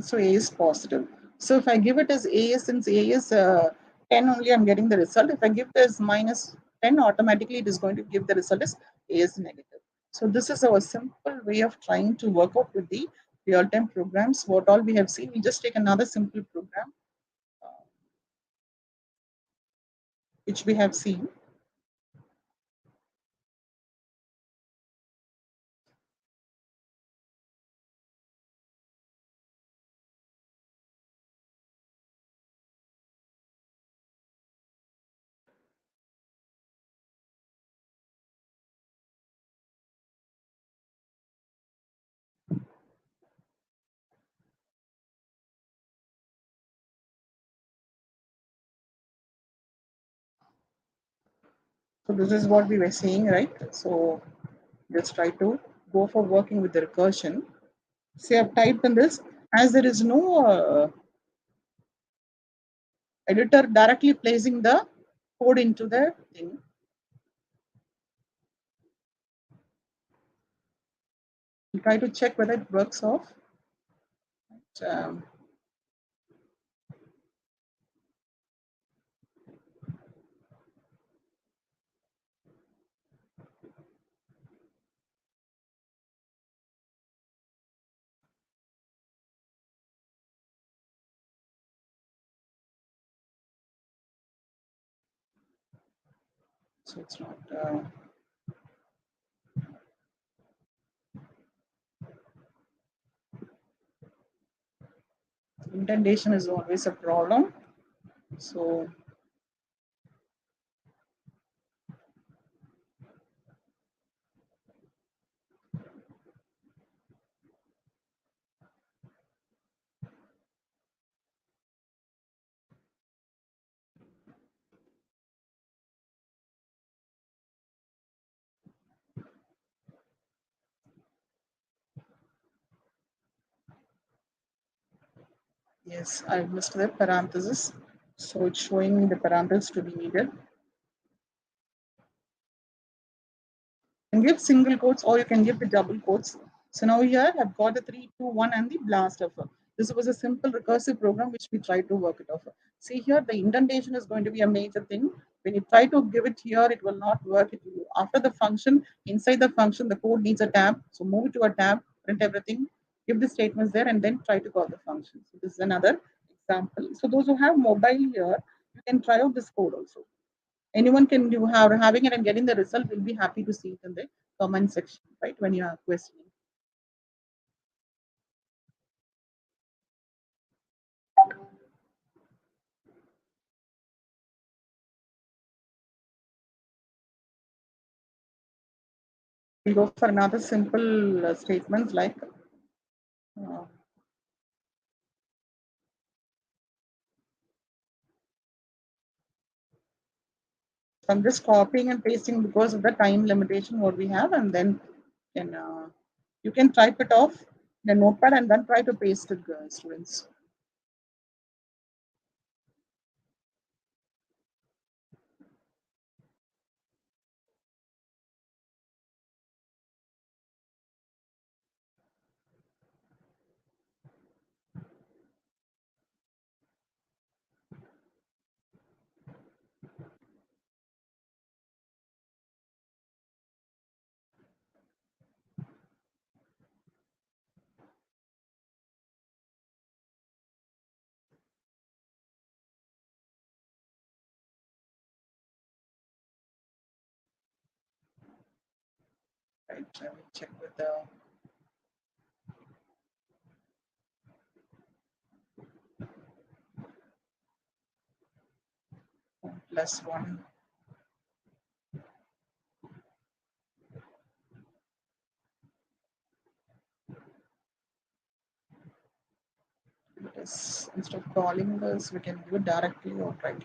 So A is positive. So if I give it as A, since A is 10 only, I'm getting the result. If I give it as minus 10, automatically it is going to give the result as A is negative. So this is our simple way of trying to work out with the real-time programs. What all we have seen, we just take another simple program, which we have seen. So this is what we were saying, right? So let's try to go for working with the recursion. See, I've typed in this, as there is no editor directly placing the code into the thing. We'll try to check whether it works off. Um, so it's not. Indentation is always a problem. So yes, I missed the parenthesis. So it's showing me the parenthesis to be needed. You can give single quotes or you can give the double quotes. So now here I've got the 3, 2, 1 and the blast off. This was a simple recursive program which we tried to work it off. See here, the indentation is going to be a major thing. When you try to give it here, it will not work. It will, after the function, inside the function, the code needs a tab. So move it to a tab, print everything, give the statements there, and then try to call the function. So this is another example. So those who have mobile here, you can try out this code also. Anyone can do having it and getting the result. Will be happy to see it in the comment section, right? When you are questioning. We go for another simple statement like I'm just copying and pasting because of the time limitation what we have, and then you can type it off in a notepad and then try to paste it, students. Right, let me check with the +1. Yes, instead of calling this, we can do it directly or right.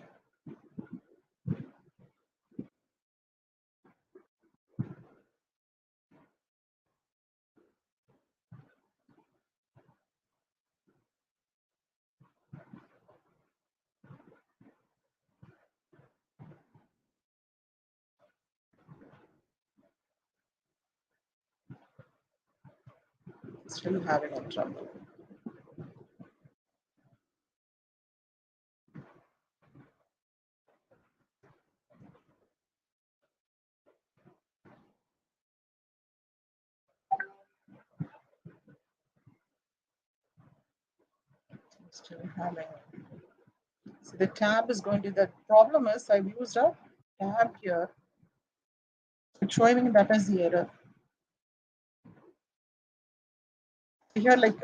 Still having a trouble. Still having. So the tab is going to, the problem is I've used a tab here. It's showing me that as the error. Here, like,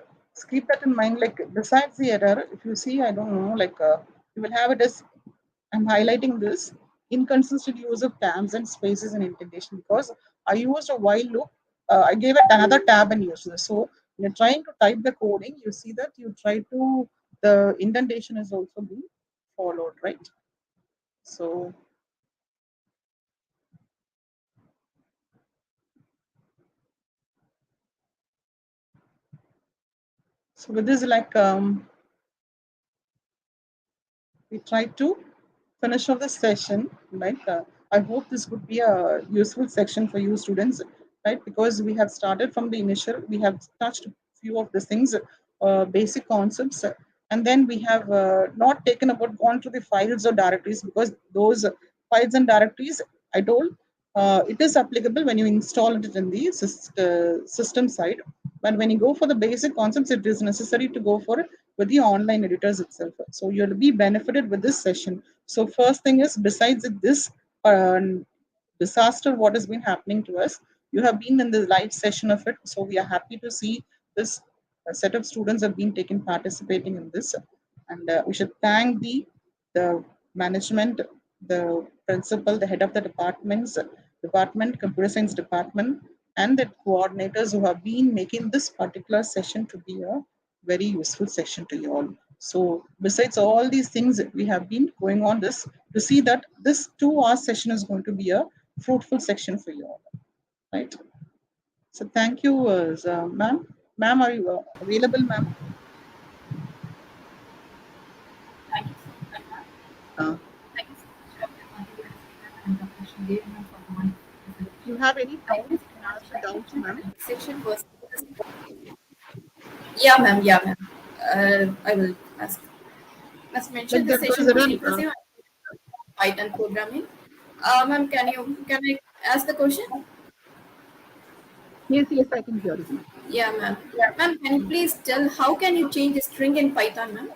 keep that in mind, like, besides the error, if you see, I don't know, like, you will have it as, I'm highlighting this, inconsistent use of tabs and spaces in indentation, because I used a while loop, I gave it another tab and used this. So when you're trying to type the coding, you see that you try to, the indentation is also being followed, right? So with this, like, we try to finish off the session, right? I hope this would be a useful section for you students, right? Because we have started from the initial, we have touched a few of the things, basic concepts, and then we have not taken about gone to the files or directories, because those files and directories, I told, it is applicable when you install it in the system side. But when you go for the basic concepts, it is necessary to go for it with the online editors itself. So you'll be benefited with this session. So first thing is, besides this disaster, what has been happening to us, you have been in the live session of it. So we are happy to see this set of students have been taken participating in this, and we should thank the management, the principal, the head of the department, computer science department, and the coordinators who have been making this particular session to be a very useful session to you all. So besides all these things, we have been going on this to see that this 2-hour session is going to be a fruitful section for you all, right? So thank you, ma'am. Ma'am, are you available, ma'am?
Thank you so much, ma'am.
Uh,
Thank you so much, Dr. Mathivilasini and Dr.Sridevi for the wonderful
you have any
I
doubts?
missed
You can
one
ask the doubts, ma'am.
section was. Yeah, ma'am. Yeah, ma'am. I will ask. As mentioned,
Like
this
that,
session
because
was
there are,
impressive Python programming. Ma'am, can I ask the question?
yes, I can hear you, ma'am.
Yeah, ma'am. Ma'am, can you please tell how can you change a string in Python, ma'am?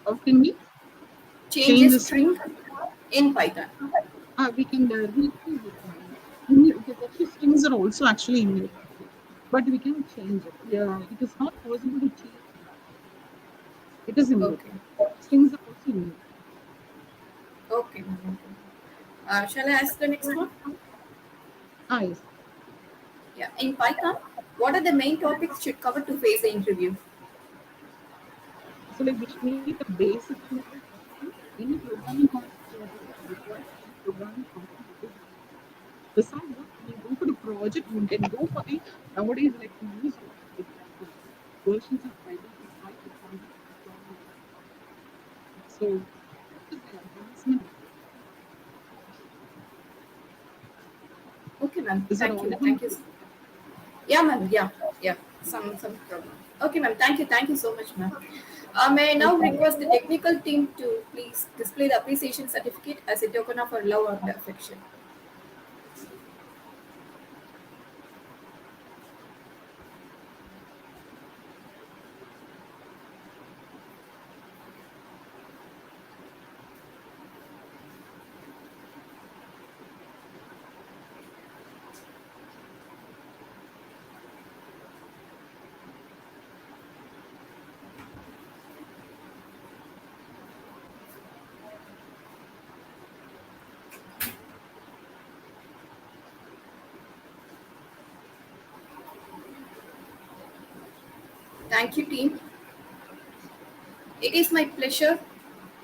How can we
Change a
change this?
string in Python.
We can retrieve it. Because actually strings are also actually immutable, but we can change it. Yeah, it is not possible to change. It is
Okay.
immutable. Strings are also immutable.
Okay, ma'am. Okay. Shall I ask the next one?
Yes.
Yeah. In Python, what are the main topics should cover to face the interview?
So like we need the basic knowledge of any programming concept that is required for any programming function that is required. Besides that, when you go for the project, you can go for the nowadays like we use like versions of Python to write examples of deployment. So that is the advancement.
Okay, ma'am.
Is it
Thank you.
audible?
Thank you. Yeah, ma'am. Yeah, yeah. Some problem. Okay, ma'am. Thank you so much, ma'am. May I now request the technical team to please display the appreciation certificate as a token of our love and affection. Thank you, team. It is my pleasure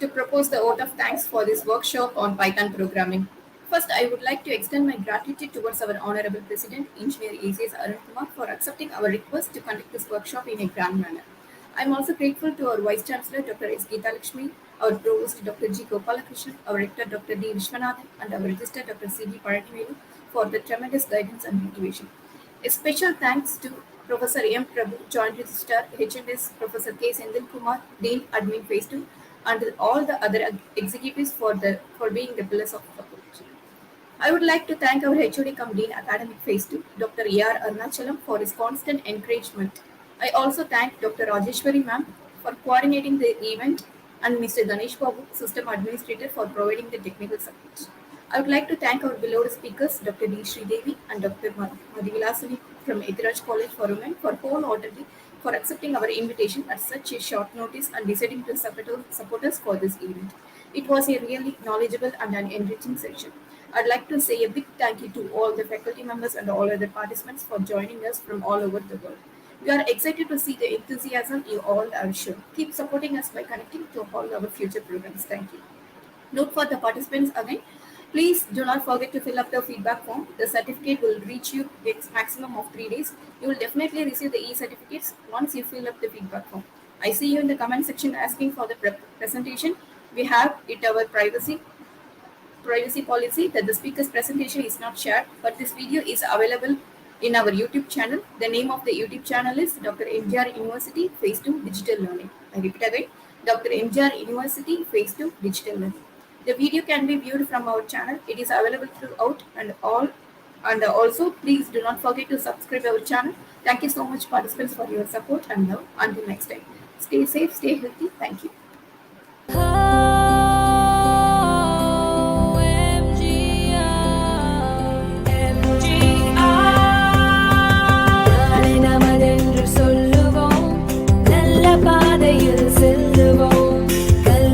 to propose the vote of thanks for this workshop on Python programming. First, I would like to extend my gratitude towards our Honorable President, Engineer A.C.S. Arun Kumar, for accepting our request to conduct this workshop in a grand manner. I am also grateful to our Vice Chancellor, Dr. S. Geethalakshmi, our Provost, Dr. G. Gopalakrishnan, our Rector, Dr. D. Vishwanathan, and our Registrar, Dr. C.D. Parathivedu, for the tremendous guidance and motivation. A special thanks to Professor M. Prabhu, Joint Registrar, HNS, Professor K. Sendil Kumar, Dean Admin Phase 2, and all the other executives for being the pillars of support. I would like to thank our HOD cum Dean Academic Phase 2, Dr. A.R. Arunachalam, for his constant encouragement. I also thank Dr. Rajeshwari ma'am for coordinating the event and Mr. Ganesh Babu, System Administrator, for providing the technical support. I would like to thank our beloved speakers, Dr.D.Sridevi and Dr.M.G.R.Educational from Ethiraj College for Women, for wholeheartedly for accepting our invitation at such a short notice and deciding to support us for this event. It was a really knowledgeable and an enriching session. I'd like to say a big thank you to all the faculty members and all other participants for joining us from all over the world. We are excited to see the enthusiasm you all have shown. Keep supporting us by connecting to all our future programs. Thank you. Note for the participants again, please do not forget to fill up the feedback form. The certificate will reach you in maximum of 3 days. You will definitely receive the e-certificates once you fill up the feedback form. I see you in the comment section asking for the presentation. We have it our privacy policy that the speaker's presentation is not shared, but this video is available in our YouTube channel. The name of the YouTube channel is Dr.M.G.R. University Phase 2 Digital Learning. I repeat again, Dr.M.G.R. University Phase 2 Digital Learning. The video can be viewed from our channel. It is available throughout and all. And also, please do not forget to subscribe our channel. Thank you so much, participants, for your support and love. Until next time, stay safe, stay healthy. Thank you.